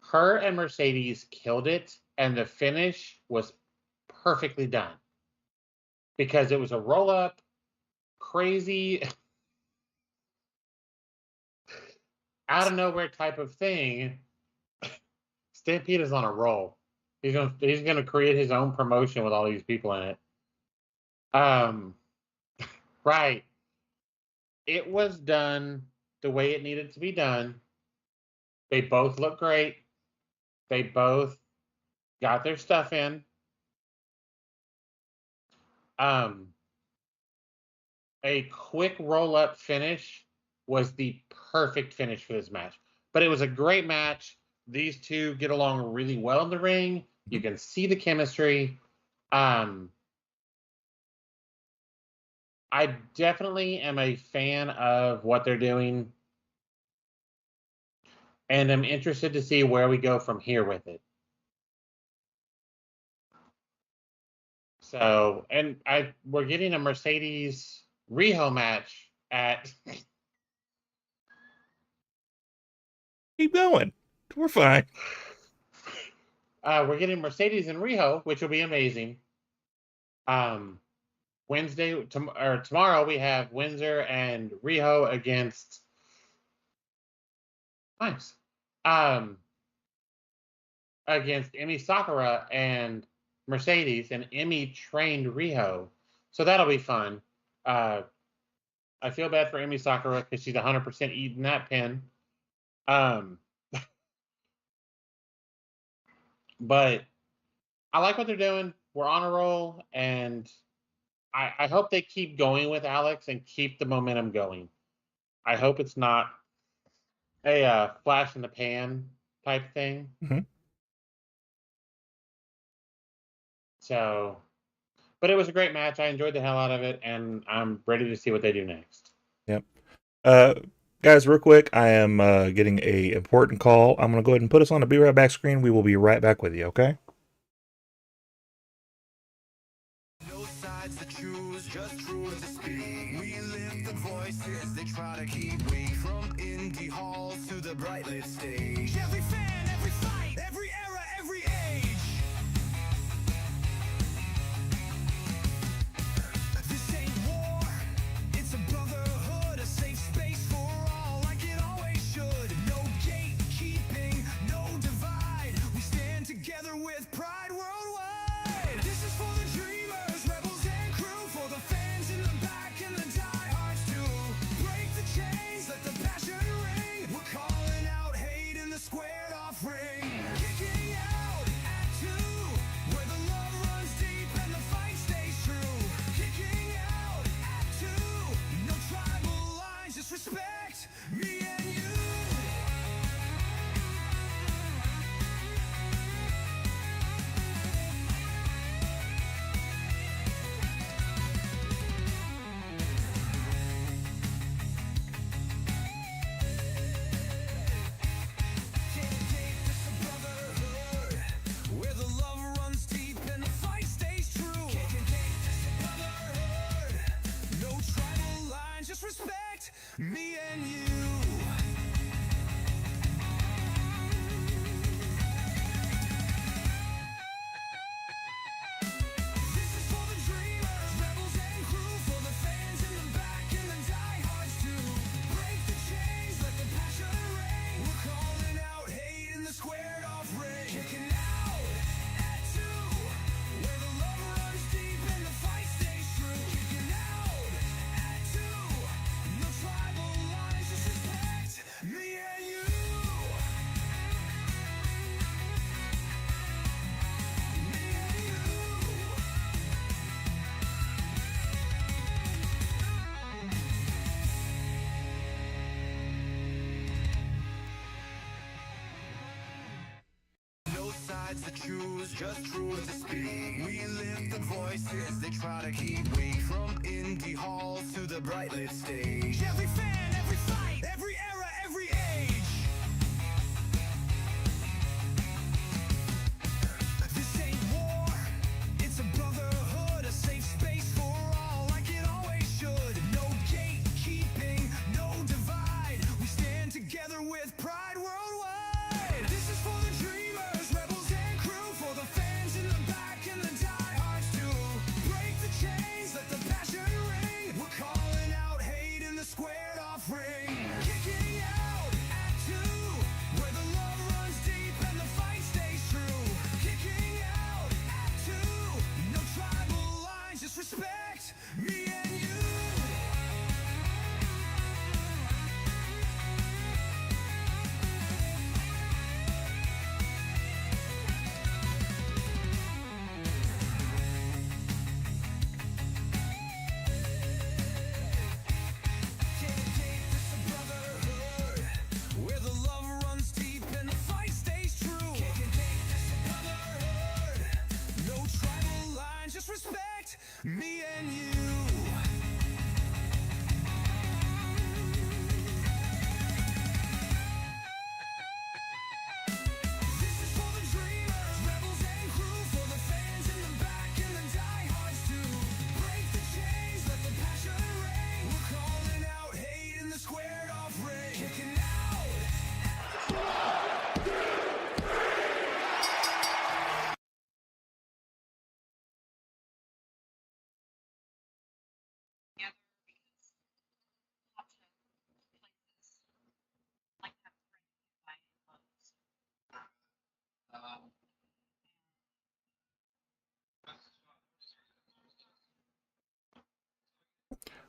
Her and Mercedes killed it, and the finish was perfectly done because it was a roll up, crazy, out of nowhere type of thing. Stampede is on a roll. He's gonna create his own promotion with all these people in it. Right. It was done the way it needed to be done. They both look great. They both got their stuff in. A quick roll up finish was the perfect finish for this match. But it was a great match. These two get along really well in the ring. You can see the chemistry. I definitely am a fan of what they're doing, and I'm interested to see where we go from here with it. So, and we're getting a Mercedes Riho match at. Keep going. We're fine. We're getting Mercedes and Riho, which will be amazing. Tomorrow we have Windsor and Riho against. Nice. Against Emi Sakura and Mercedes, and Emi trained Riho, so that'll be fun. I feel bad for Emi Sakura because she's 100% eating that pin. But I like what they're doing. We're on a roll, and I hope they keep going with Alex and keep the momentum going. I hope it's not a flash in the pan type thing. Mhm. So, but it was a great match. I enjoyed the hell out of it, and I'm ready to see what they do next. Yep. Guys, real quick, I am getting a important call. I'm going to go ahead and put us on the Be Right Back screen. We will be right back with you, okay? No sides to choose, just truth to speak. We lift the voices they try to keep weak. From indie halls to the bright lit stage. Every fan, every fight, every era, every age. This ain't war, it's a brotherhood, a safe space for all, like it always should. No gatekeeping, no divide. We stand together with pride worldwide. This is for the dreamers, rebels and crew, for the fans in the back and the diehards too. Break the chains, let the passion ring. We're calling out hate in the squared off ring. Kicking out at two, where the love runs deep and the fight stays true. Kicking out at two, no tribal lines, just respect me and you. Where the love runs deep and the fight stays true. No tribal lines, just respect me and you. This is for the dreamers, rebels and crew, for the fans in the back and the diehards too. Break the chains, let the passion ring. We're calling out hate in the squared off ring. Kicking out at two, where the love runs deep and the fight stays true. Kicking out at two, no tribal lines, just respect me and you. Me and you. No sides to choose, just truth to speak. We lift the voices they try to keep weak. From indie halls to the bright lit stage. Every fan, every fight, every era, every age. This ain't war, it's a brotherhood, a safe space for all, like it always should. No gatekeeping, no divide. We stand together with pride worldwide. This is for the dreamers, rebels and crew, for the fans in the back and the diehards too. Break the chains, let the passion ring. We're calling out hate in the squared off ring. Kicking out at two, where the love runs deep and the fight stays true. Kicking out at two, no tribal lines, just respect me and you. Where the love runs deep and the fight stays true. No tribal lines, just respect me and you.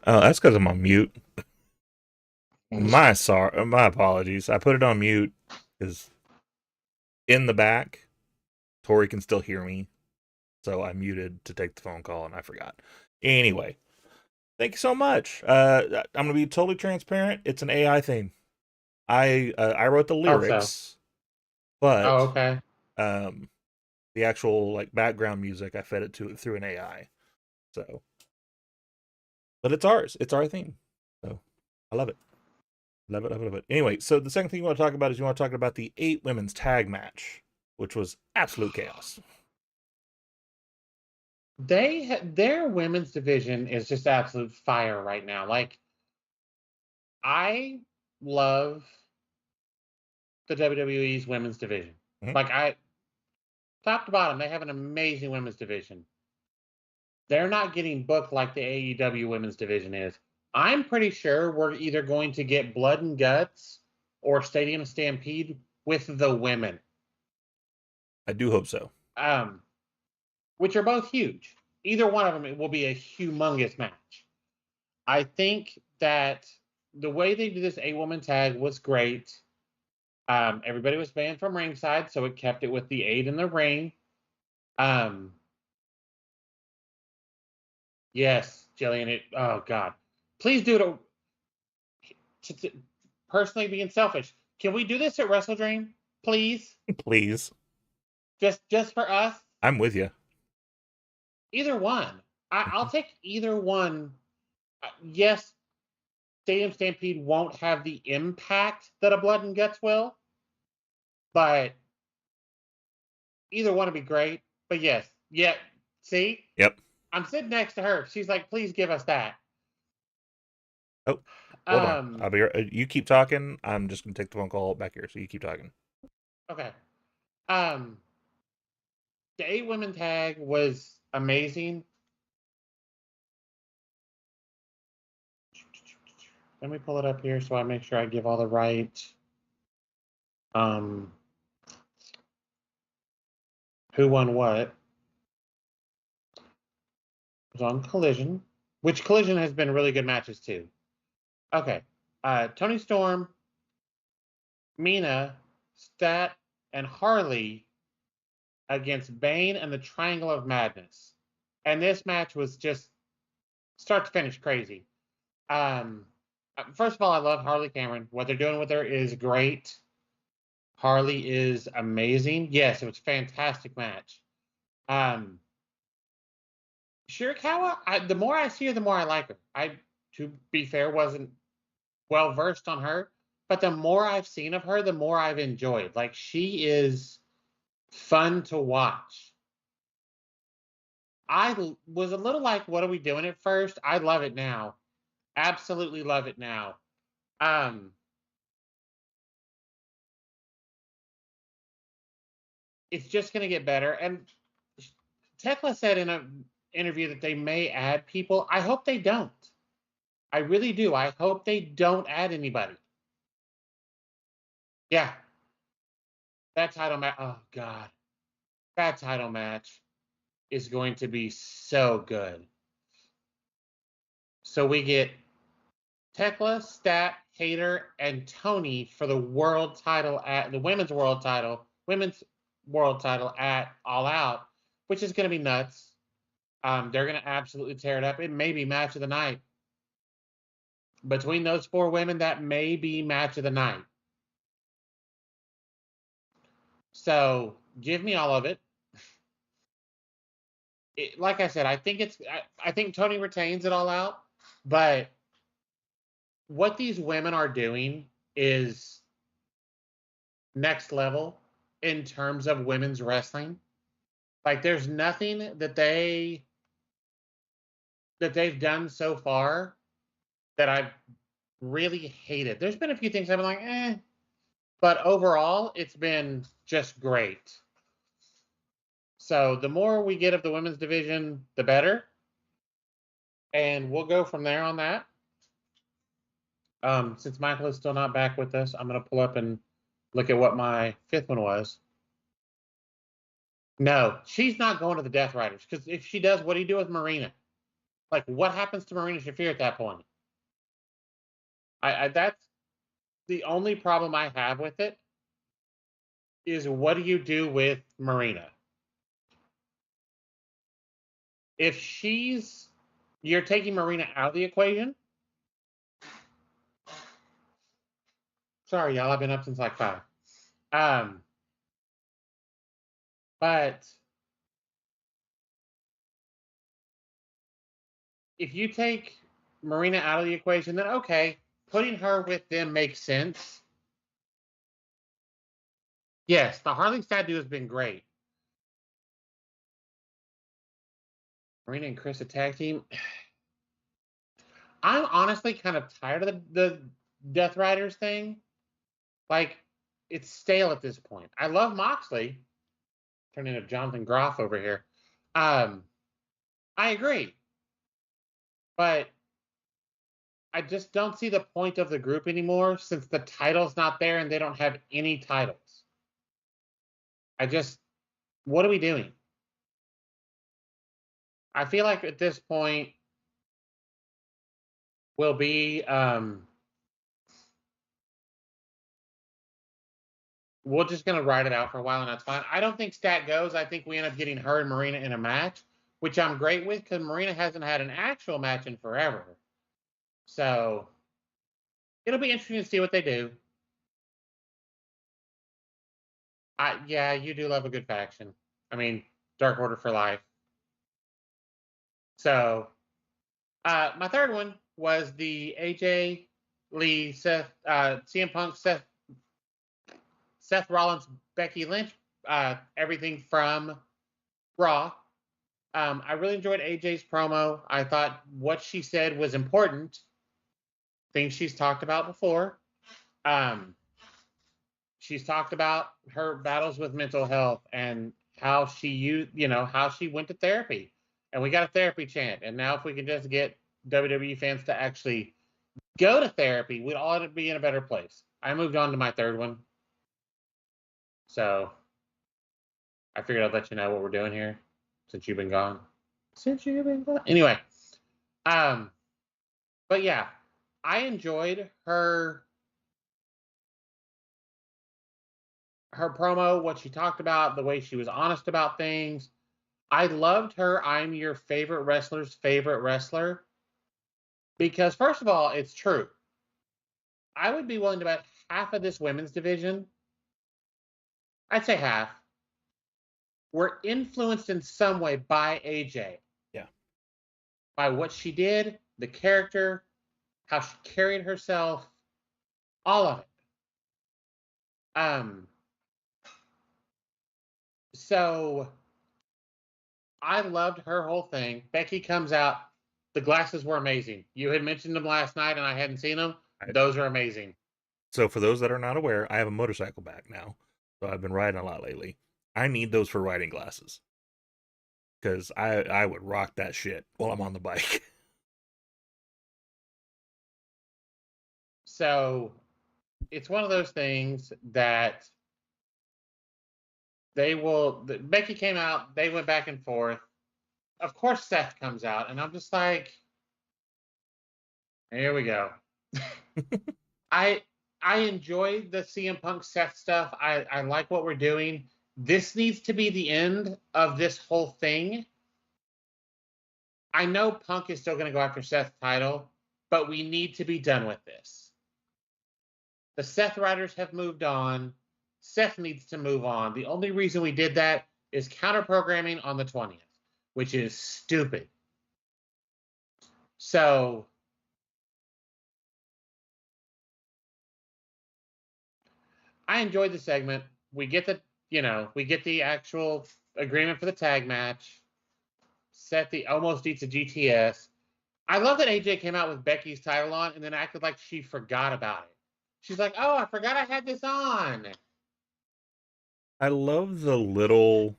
Oh, that's because I'm on mute. My apologies. I put it on mute because in the back, Tori can still hear me. So I muted to take the phone call and I forgot. Anyway, thank you so much. I'm gonna be totally transparent. It's an AI thing. I wrote the Also, lyrics, but oh, okay. the actual like background music I fed it to through an AI. So, but it's ours. It's our thing. So I love it. Love it, love it, love it. Anyway, so the second thing you want to talk about is you want to talk about the 8 women's tag match, which was absolute chaos. Their women's division is just absolute fire right now. Like, I love the WWE's women's division. Mhm. Like, top to bottom, they have an amazing women's division. They're not getting booked like the AEW women's division is. I'm pretty sure we're either going to get Blood and Guts or Stadium Stampede with the women, I do hope so. which are both huge. Either one of them will be a humongous match. I think that the way they did this 8-woman tag was great. Everybody was banned from ringside, so it kept it with the 8 in the ring. Yes, Jillian. Oh God, please do it. Personally, being selfish, can we do this at Wrestle Dream, please? Please. Just for us. I'm with you. Either one. I'll take either one. Yes, Stadium Stampede won't have the impact that a Blood and Guts will, but either one would be great. But yes, yeah. See, Yep. I'm sitting next to her. She's like, "Please give us that." Oh, hold on. I'll be right. You keep talking. I'm just gonna take the phone call back here. So you keep talking. Okay. The 8-women tag was amazing. Let me pull it up here so I make sure I give all the right. Who won what? It was on Collision, which Collision has been really good matches too. Okay. Tony Storm, Mina, Stat, and Harley against Bane and the Triangle of Madness. And this match was just start to finish crazy. First of all, I love Harley Cameron. What they're doing with her is great. Harley is amazing. Yes, it was a fantastic match. Shirakawa, the more I see her, the more I like her. To be fair, wasn't well versed on her, but the more I've seen of her, the more I've enjoyed. Like, she is fun to watch. I was a little like, what are we doing at first? I love it now. Absolutely love it now. It's just going to get better. And Tekla said in an interview that they may add people. I hope they don't. I really do. I hope they don't add anybody. Yeah. That title match. Oh, God. That title match is going to be so good. So we get Tekla, Stat, Hater, and Tony for the world title at the women's world title at All Out, which is going to be nuts. They're going to absolutely tear it up. It may be match of the night. Between those 4 women, that may be match of the night. So give me all of it. Like I said, I think Tony retains it All Out, but what these women are doing is next level in terms of women's wrestling. Like, there's nothing that they've done so far that I've really hated. There's been a few things I've been like, but overall, it's been just great. So the more we get of the women's division, the better. And we'll go from there on that. Since Michael is still not back with us, I'm going to pull up and look at what my 5th one was. No, she's not going to the Death Riders, because if she does, what do you do with Marina? Like, what happens to Marina Shafir at that point? I that's the only problem I have with it is what do you do with Marina? If you're taking Marina out of the equation. Sorry, y'all, I've been up since like 5. But if you take Marina out of the equation, then okay, putting her with them makes sense. Yes, the Harley statue has been great. Marina and Chris, a tag team. I'm honestly kind of tired of the Death Riders thing. Like, it's stale at this point. I love Moxley. Turning into Jonathan Groff over here. I agree. But I just don't see the point of the group anymore since the title's not there and they don't have any titles. What are we doing? I feel like at this point, we'll be, we're just going to ride it out for a while, and that's fine. I don't think Stat goes. I think we end up getting her and Marina in a match, which I'm great with because Marina hasn't had an actual match in forever. So it'll be interesting to see what they do. Yeah, you do love a good faction. I mean, Dark Order for life. So, my third one was the AJ Lee, CM Punk, Seth Rollins, Becky Lynch, everything from Raw. I really enjoyed AJ's promo. I thought what she said was important. Things she's talked about before. She's talked about her battles with mental health and how she how she went to therapy. And we got a therapy chant. And now if we can just get WWE fans to actually go to therapy, we'd all be in a better place. I moved on to my third one. So I figured I'd let you know what we're doing here since you've been gone. Anyway. But yeah, I enjoyed her promo, what she talked about, the way she was honest about things. I loved her I'm your favorite wrestler's favorite wrestler. Because first of all, it's true. I would be willing to bet half of this women's division, I'd say half, were influenced in some way by AJ. Yeah. By what she did, the character, how she carried herself, all of it. So I loved her whole thing. Becky comes out. The glasses were amazing. You had mentioned them last night, and I hadn't seen them. Those are amazing. So for those that are not aware, I have a motorcycle back now. So I've been riding a lot lately. I need those for riding glasses. Because I would rock that shit while I'm on the bike. So it's one of those things that Becky came out, they went back and forth. Of course Seth comes out, and I'm just like, here we go. I enjoyed the CM Punk Seth stuff. I like what we're doing. This needs to be the end of this whole thing. I know Punk is still going to go after Seth's title, but we need to be done with this. The Seth Riders have moved on. Seth needs to move on. The only reason we did that is counter-programming on the 20th, which is stupid. So I enjoyed the segment. We get the actual agreement for the tag match. Seth almost eats a GTS. I love that AJ came out with Becky's title on and then acted like she forgot about it. She's like, oh, I forgot I had this on. I love the little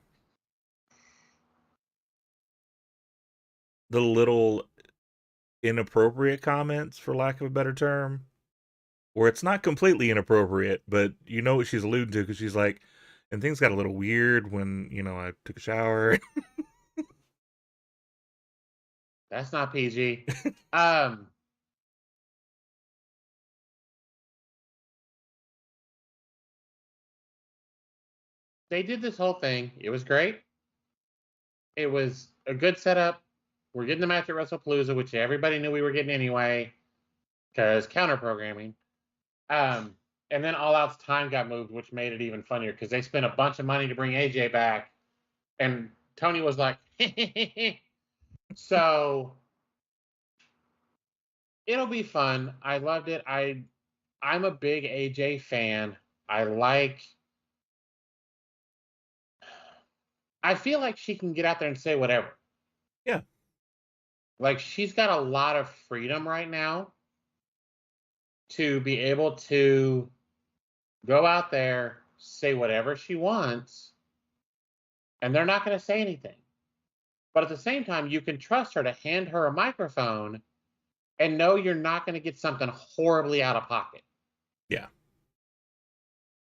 inappropriate comments, for lack of a better term, where it's not completely inappropriate, but you know what she's alluding to because she's like, and things got a little weird when, I took a shower. That's not PG. They did this whole thing. It was great. It was a good setup. We're getting the match at Wrestlepalooza, which everybody knew we were getting anyway, because counter programming. And then All Out's time got moved, which made it even funnier because they spent a bunch of money to bring AJ back, and Tony was like, so it'll be fun. I loved it. I'm a big AJ fan. I feel like she can get out there and say whatever. Yeah. Like, she's got a lot of freedom right now to be able to go out there, say whatever she wants, and they're not going to say anything. But at the same time, you can trust her to hand her a microphone and know you're not going to get something horribly out of pocket. Yeah.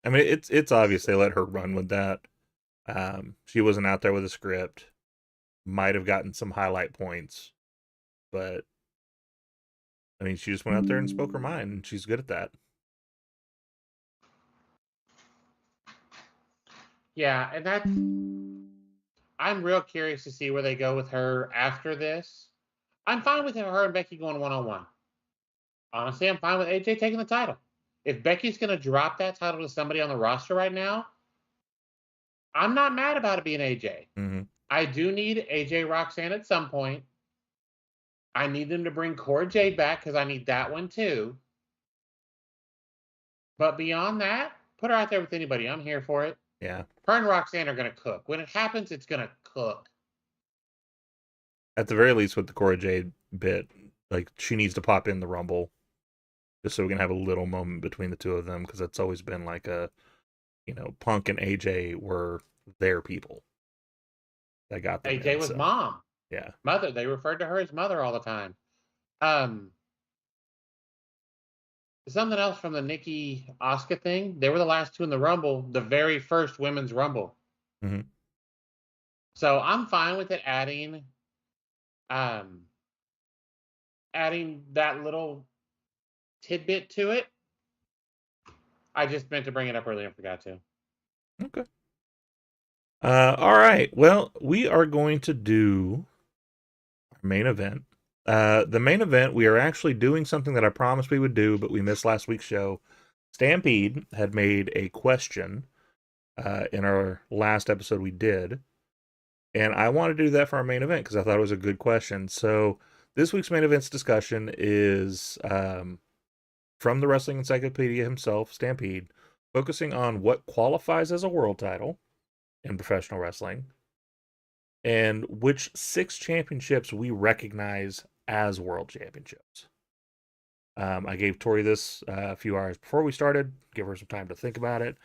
I mean, it's obvious they let her run with that. She wasn't out there with a script. Might have gotten some highlight points, but I mean, she just went out there and spoke her mind, and she's good at that. Yeah, and I'm real curious to see where they go with her after this. I'm fine with her and Becky going one-on-one. Honestly, I'm fine with AJ taking the title. If Becky's going to drop that title to somebody on the roster right now, I'm not mad about it being AJ. Mm-hmm. I do need AJ Roxanne at some point. I need them to bring Cora Jade back because I need that one too. But beyond that, put her out there with anybody. I'm here for it. Yeah. Her and Roxanne are going to cook. When it happens, it's going to cook. At the very least, with the Cora Jade bit, like, she needs to pop in the Rumble just so we can have a little moment between the two of them, because that's always been like Punk and AJ were their people that got them. AJ was mom. Yeah. Mother. They referred to her as mother all the time. Something else from the Nikki Asuka thing. They were the last two in the Rumble, the very first women's Rumble. Mm-hmm. So I'm fine with it adding that little tidbit to it. I just meant to bring it up earlier and forgot to. Okay. All right. Well, we are going to do our main event. The main event, we are actually doing something that I promised we would do, but we missed last week's show. Stampede had made a question in our last episode we did, and I want to do that for our main event because I thought it was a good question. So this week's main event's discussion is from the Wrestling Encyclopedia himself, Stampede, focusing on what qualifies as a world title in professional wrestling and which 6 championships we recognize as world championships. I gave Tori this a few hours before we started, give her some time to think about it,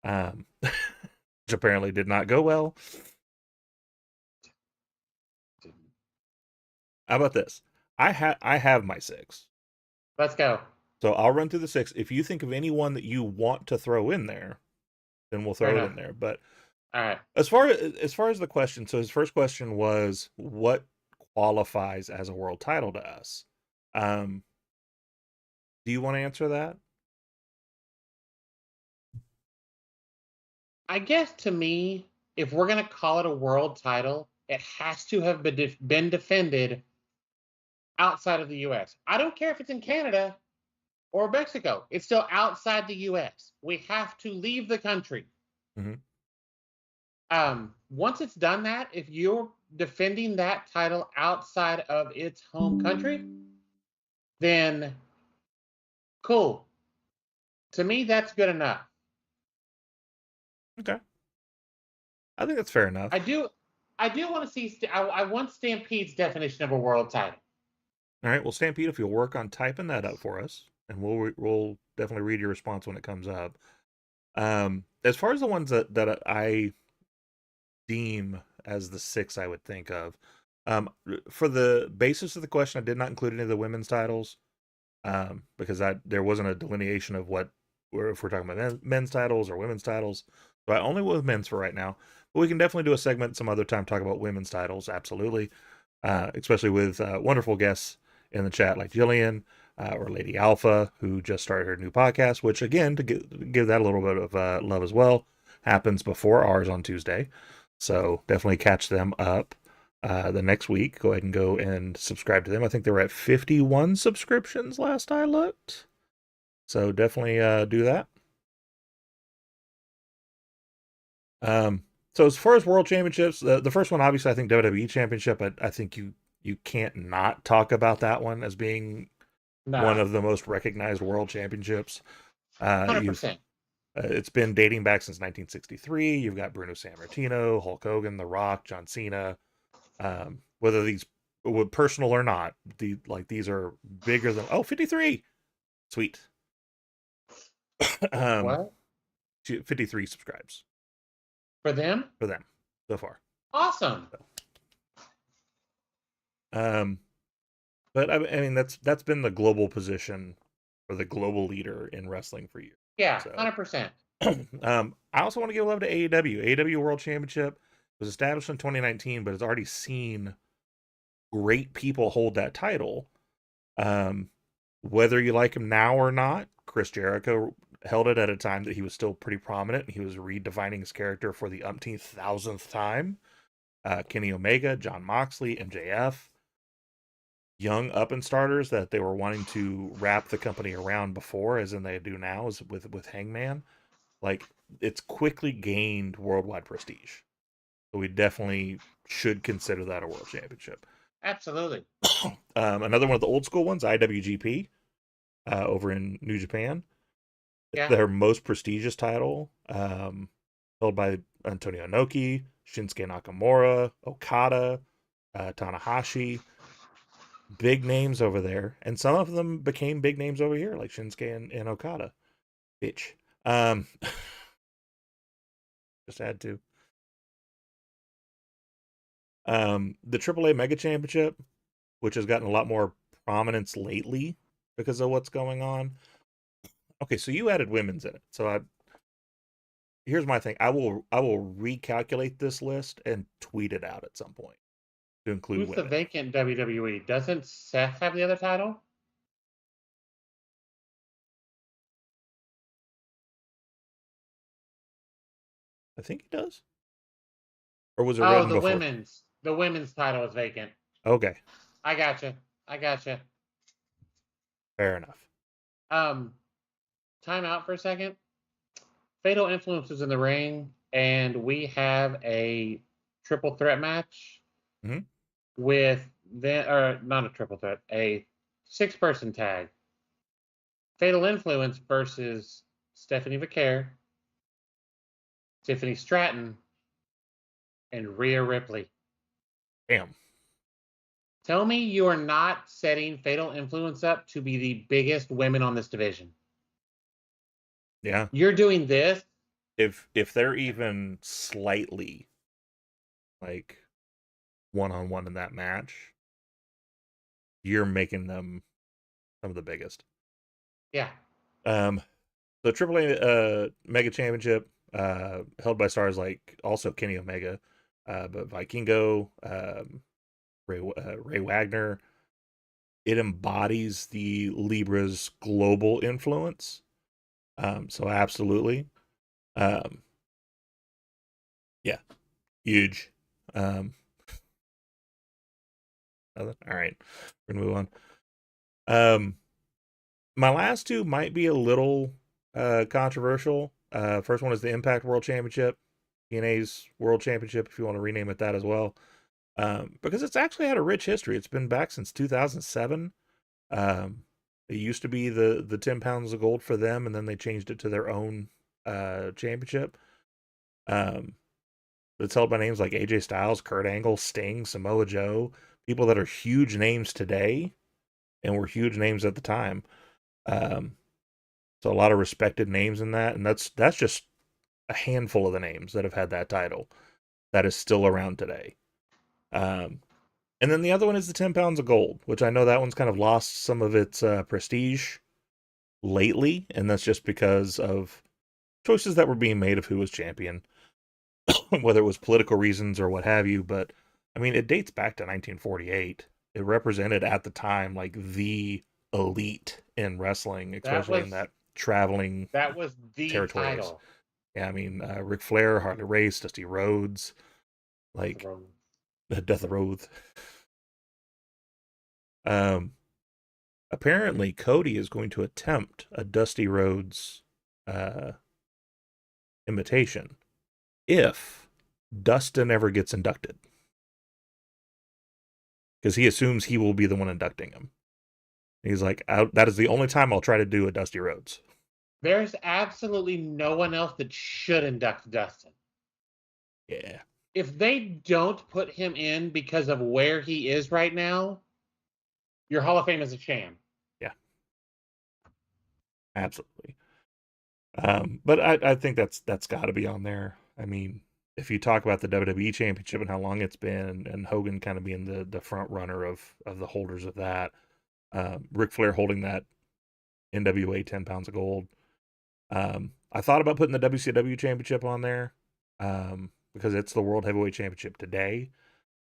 which apparently did not go well. How about this? I have my 6. Let's go. So I'll run through the 6. If you think of any one that you want to throw in there, then we'll throw it in there. But all right. As far as the question, so his first question was, what qualifies as a world title to us? Do you want to answer that? I guess to me, if we're going to call it a world title, it has to have been defended outside of the U.S. I don't care if it's in Canada or Mexico. It's still outside the U.S. We have to leave the country. Mm-hmm. Once it's done that, if you're defending that title outside of its home country, then cool. To me, that's good enough. Okay. I think that's fair enough. I do want to see, I want Stampede's definition of a world title. All right. Well, Stampede, if you'll work on typing that up for us, and we'll definitely read your response when it comes up. As far as the ones that I deem as the 6 I would think of, for the basis of the question, I did not include any of the women's titles, because there wasn't a delineation of if we're talking about men's titles or women's titles. So I only went with men's for right now, but we can definitely do a segment some other time, talk about women's titles. Absolutely. especially with wonderful guests in the chat like Jillian or Lady Alpha, who just started her new podcast, which, again, to give that a little bit of love as well, happens before ours on Tuesday. So definitely catch them up the next week. Go ahead and go and subscribe to them. I think they were at 51 subscriptions last I looked. So definitely do that. So as far as World Championships, the first one, obviously, I think WWE Championship. I think you can't not talk about that one as being one of the most recognized World Championships. 100%. It's been dating back since 1963. You've got Bruno Sammartino, Hulk Hogan, The Rock, John Cena. Whether these were personal or not, these are bigger than 53. Sweet. What? 53 subscribes For them so far. Awesome. But I mean that's been the global position or the global leader in wrestling for years. Yeah, So. 100%. I also want to give love to AEW. AEW World Championship was established in 2019, but it's already seen great people hold that title. Whether you like him now or not, Chris Jericho held it at a time that he was still pretty prominent, and he was redefining his character for the umpteenth thousandth time. Kenny Omega, John Moxley, MJF, young up-and-starters that they were wanting to wrap the company around before, as in they do now, is with Hangman. Like, it's quickly gained worldwide prestige. So we definitely should consider that a world championship. Absolutely. Another one of the old school ones, IWGP, over in New Japan. Yeah. Their most prestigious title, held by Antonio Inoki, Shinsuke Nakamura, Okada, Tanahashi. Big names over there. And some of them became big names over here, like Shinsuke and Okada. Bitch. Just had to. The AAA Mega Championship, which has gotten a lot more prominence lately because of what's going on. Okay, so you added women's in it. So here's my thing. I will recalculate this list and tweet it out at some point to include Who's women. the vacant WWE? Doesn't Seth have the other title? I think he does. Or was it written the before? women's title is vacant. Okay. I gotcha. Fair enough. Time out for a second. Fatal Influence is in the ring, and we have a triple threat match with not a triple threat, a 6-person tag. Fatal Influence versus Stephanie Vaquer, Tiffany Stratton, and Rhea Ripley. Damn. Tell me you are not setting Fatal Influence up to be the biggest women on this division. Yeah. You're doing this. If they're even slightly like one-on-one in that match, you're making them some of the biggest. Yeah. The AAA Mega Championship, held by stars like also Kenny Omega, but Vikingo, Ray Wagner. It embodies the Libra's global influence. So absolutely. Yeah, huge. All right, we're gonna move on. My last two might be a little controversial. First one is the Impact World Championship, TNA's World Championship, if you want to rename it that as well, because it's actually had a rich history. It's been back since 2007. It used to be the 10 pounds of gold for them, and then they changed it to their own championship. It's held by names like AJ Styles, Kurt Angle, Sting, Samoa Joe, people that are huge names today and were huge names at the time. So a lot of respected names in that, and that's just a handful of the names that have had that title that is still around today. And then the other one is the 10 pounds of gold, which I know that one's kind of lost some of its prestige lately, and that's just because of choices that were being made of who was champion, whether it was political reasons or what have you. But I mean, it dates back to 1948. It represented at the time like the elite in wrestling, That especially in was that traveling that was the territories. title. Yeah, I mean, Ric Flair, Harley Race, Dusty Rhodes, That's like wrong. Death Road. Um, apparently, Cody is going to attempt a Dusty Rhodes uh, imitation if Dustin ever gets inducted, because he assumes he will be the one inducting him. He's like, that is the only time I'll try to do a Dusty Rhodes. There's absolutely no one else that should induct Dustin. Yeah. If they don't put him in because of where he is right now, your Hall of Fame is a sham. Yeah. Absolutely. But I think that's got to be on there. I mean, if you talk about the WWE Championship and how long it's been, and Hogan kind of being the front runner of the holders of that, Ric Flair holding that NWA 10 pounds of gold. I thought about putting the WCW Championship on there because it's the World Heavyweight Championship today.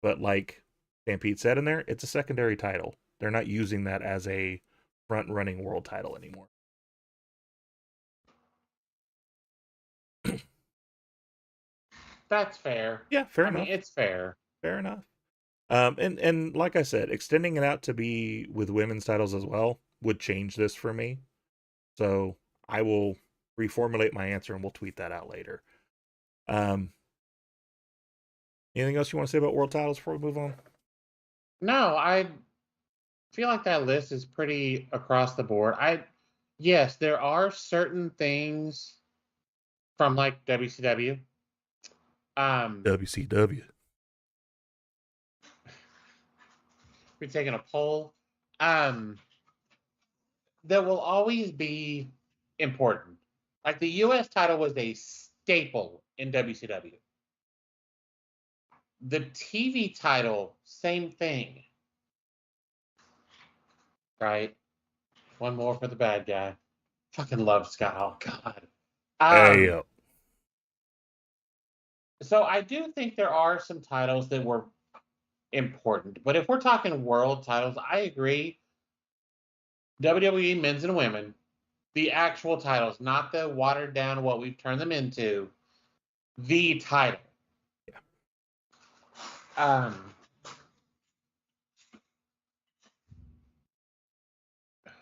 But like Stampede said in there, it's a secondary title. They're not using that as a front running world title anymore. That's fair. Yeah, fair I enough. mean, it's fair. Fair enough. And like I said, extending it out to be with women's titles as well would change this for me. So I will reformulate my answer and we'll tweet that out later. Anything else you want to say about world titles before we move on? No, I feel like that list is pretty across the board. Yes, there are certain things from like WCW. WCW. We're taking a poll. That will always be important. Like the US title was a staple in WCW. The TV title, same thing. Right? One more for the bad guy. Fucking love Scott. Oh God. Hey, So I do think there are some titles that were important, but if we're talking world titles, I agree. WWE men's and women, the actual titles, not the watered down what we've turned them into, the title. Yeah. I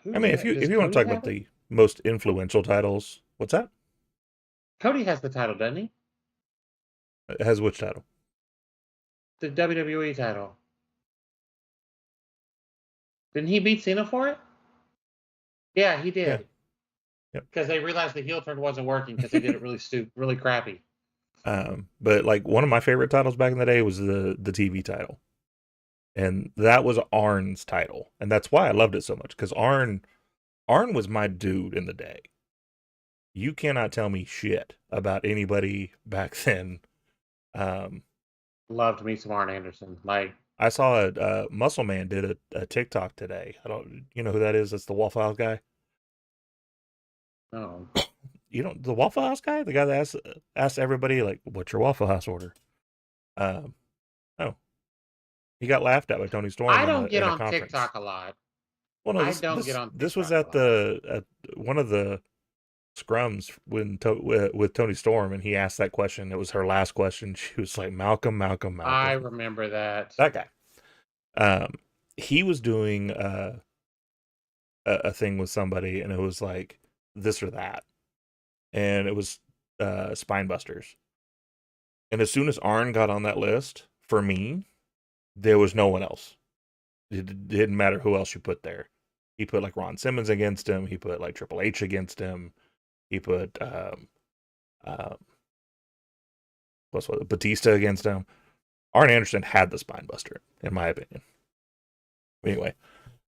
mean, if you want to talk about the most influential titles, what's that? Cody has the title, doesn't he? It has which title? The WWE title. Didn't he beat Cena for it? Yeah, he did. Yeah. Yep. Because they realized the heel turn wasn't working because they did it really really crappy. But like one of my favorite titles back in the day was the TV title, and that was Arn's title, and that's why I loved it so much, because Arn was my dude in the day. You cannot tell me shit about anybody back then. Loved me some Arn Anderson. Like, I saw a Muscle Man did a TikTok today. You know who that is? That's the Waffle House guy. no. You know the Waffle House guy, the guy that asks everybody like, "What's your Waffle House order?" Oh, he got laughed at by Tony Storm. I don't get in a on conference. TikTok a lot. Well, no, I don't get on TikTok. This was at at one of the scrums with Tony Storm, and he asked that question. It was her last question. She was like, Malcolm. I remember that. That guy. He was doing a thing with somebody, and it was like this or that, and it was Spine Busters. And as soon as Arn got on that list, for me, there was no one else. It didn't matter who else you put there. He put like Ron Simmons against him. He put like Triple H against him. He put Batista against him. Arn Anderson had the spine buster, in my opinion. Anyway.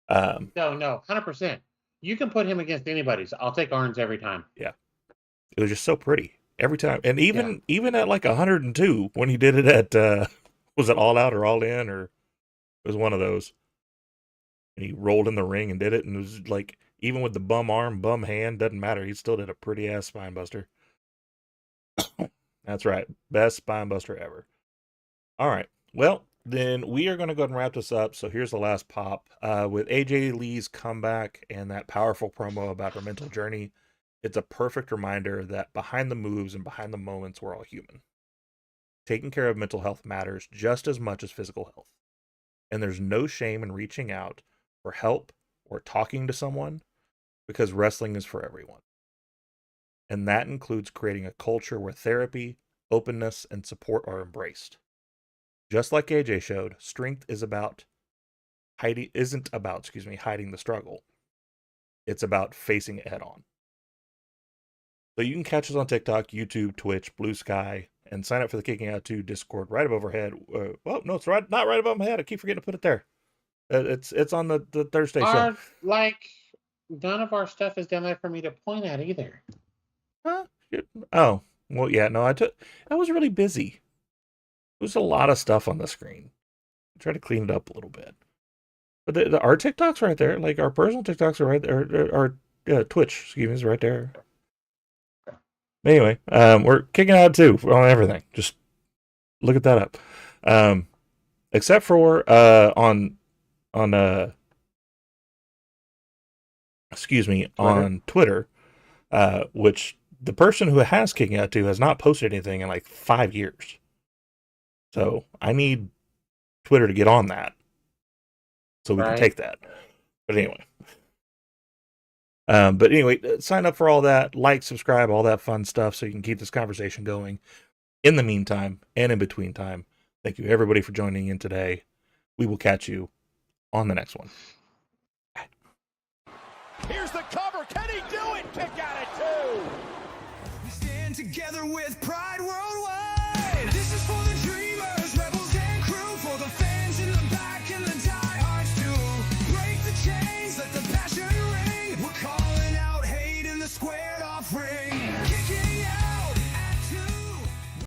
No, 100%. You can put him against anybody. So I'll take Arn's every time. Yeah. It was just so pretty every time. And even at like 102, when he did it at, was it All Out or All In, or it was one of those. And he rolled in the ring and did it. And it was like, even with the bum arm, bum hand, doesn't matter. He still did a pretty ass spine buster. That's right. Best spine buster ever. All right. Well, then we are going to go ahead and wrap this up. So here's the last pop. With AJ Lee's comeback and that powerful promo about her mental journey, it's a perfect reminder that behind the moves and behind the moments, we're all human. Taking care of mental health matters just as much as physical health. And there's no shame in reaching out for help or talking to someone, because wrestling is for everyone. And that includes creating a culture where therapy, openness, and support are embraced. Just like AJ showed, strength isn't about hiding the struggle. It's about facing it head on. So you can catch us on TikTok, YouTube, Twitch, BlueSky, and sign up for the Kicking Out 2 Discord right above our head. Well, no, it's not right above my head. I keep forgetting to put it there. It's on the Thursday show. None of our stuff is down there for me to point at either. Huh? Oh, well, yeah, no, I was really busy. There was a lot of stuff on the screen. I tried to clean it up a little bit. But our TikTok's right there. Like, our personal TikToks are right there. Our Twitch, excuse me, is right there. Anyway, we're Kicking Out 2 on everything. Just look at that up. Except for on Twitter, which the person who has Kicking Out 2 has not posted anything in like 5 years. So I need Twitter to get on that so we can take that. But anyway, sign up for all that, like, subscribe, all that fun stuff so you can keep this conversation going. In the meantime and in between time, thank you everybody for joining in today. We will catch you on the next one. Here's the cover. Can he do it? Kick out at 2. We stand together with pride worldwide.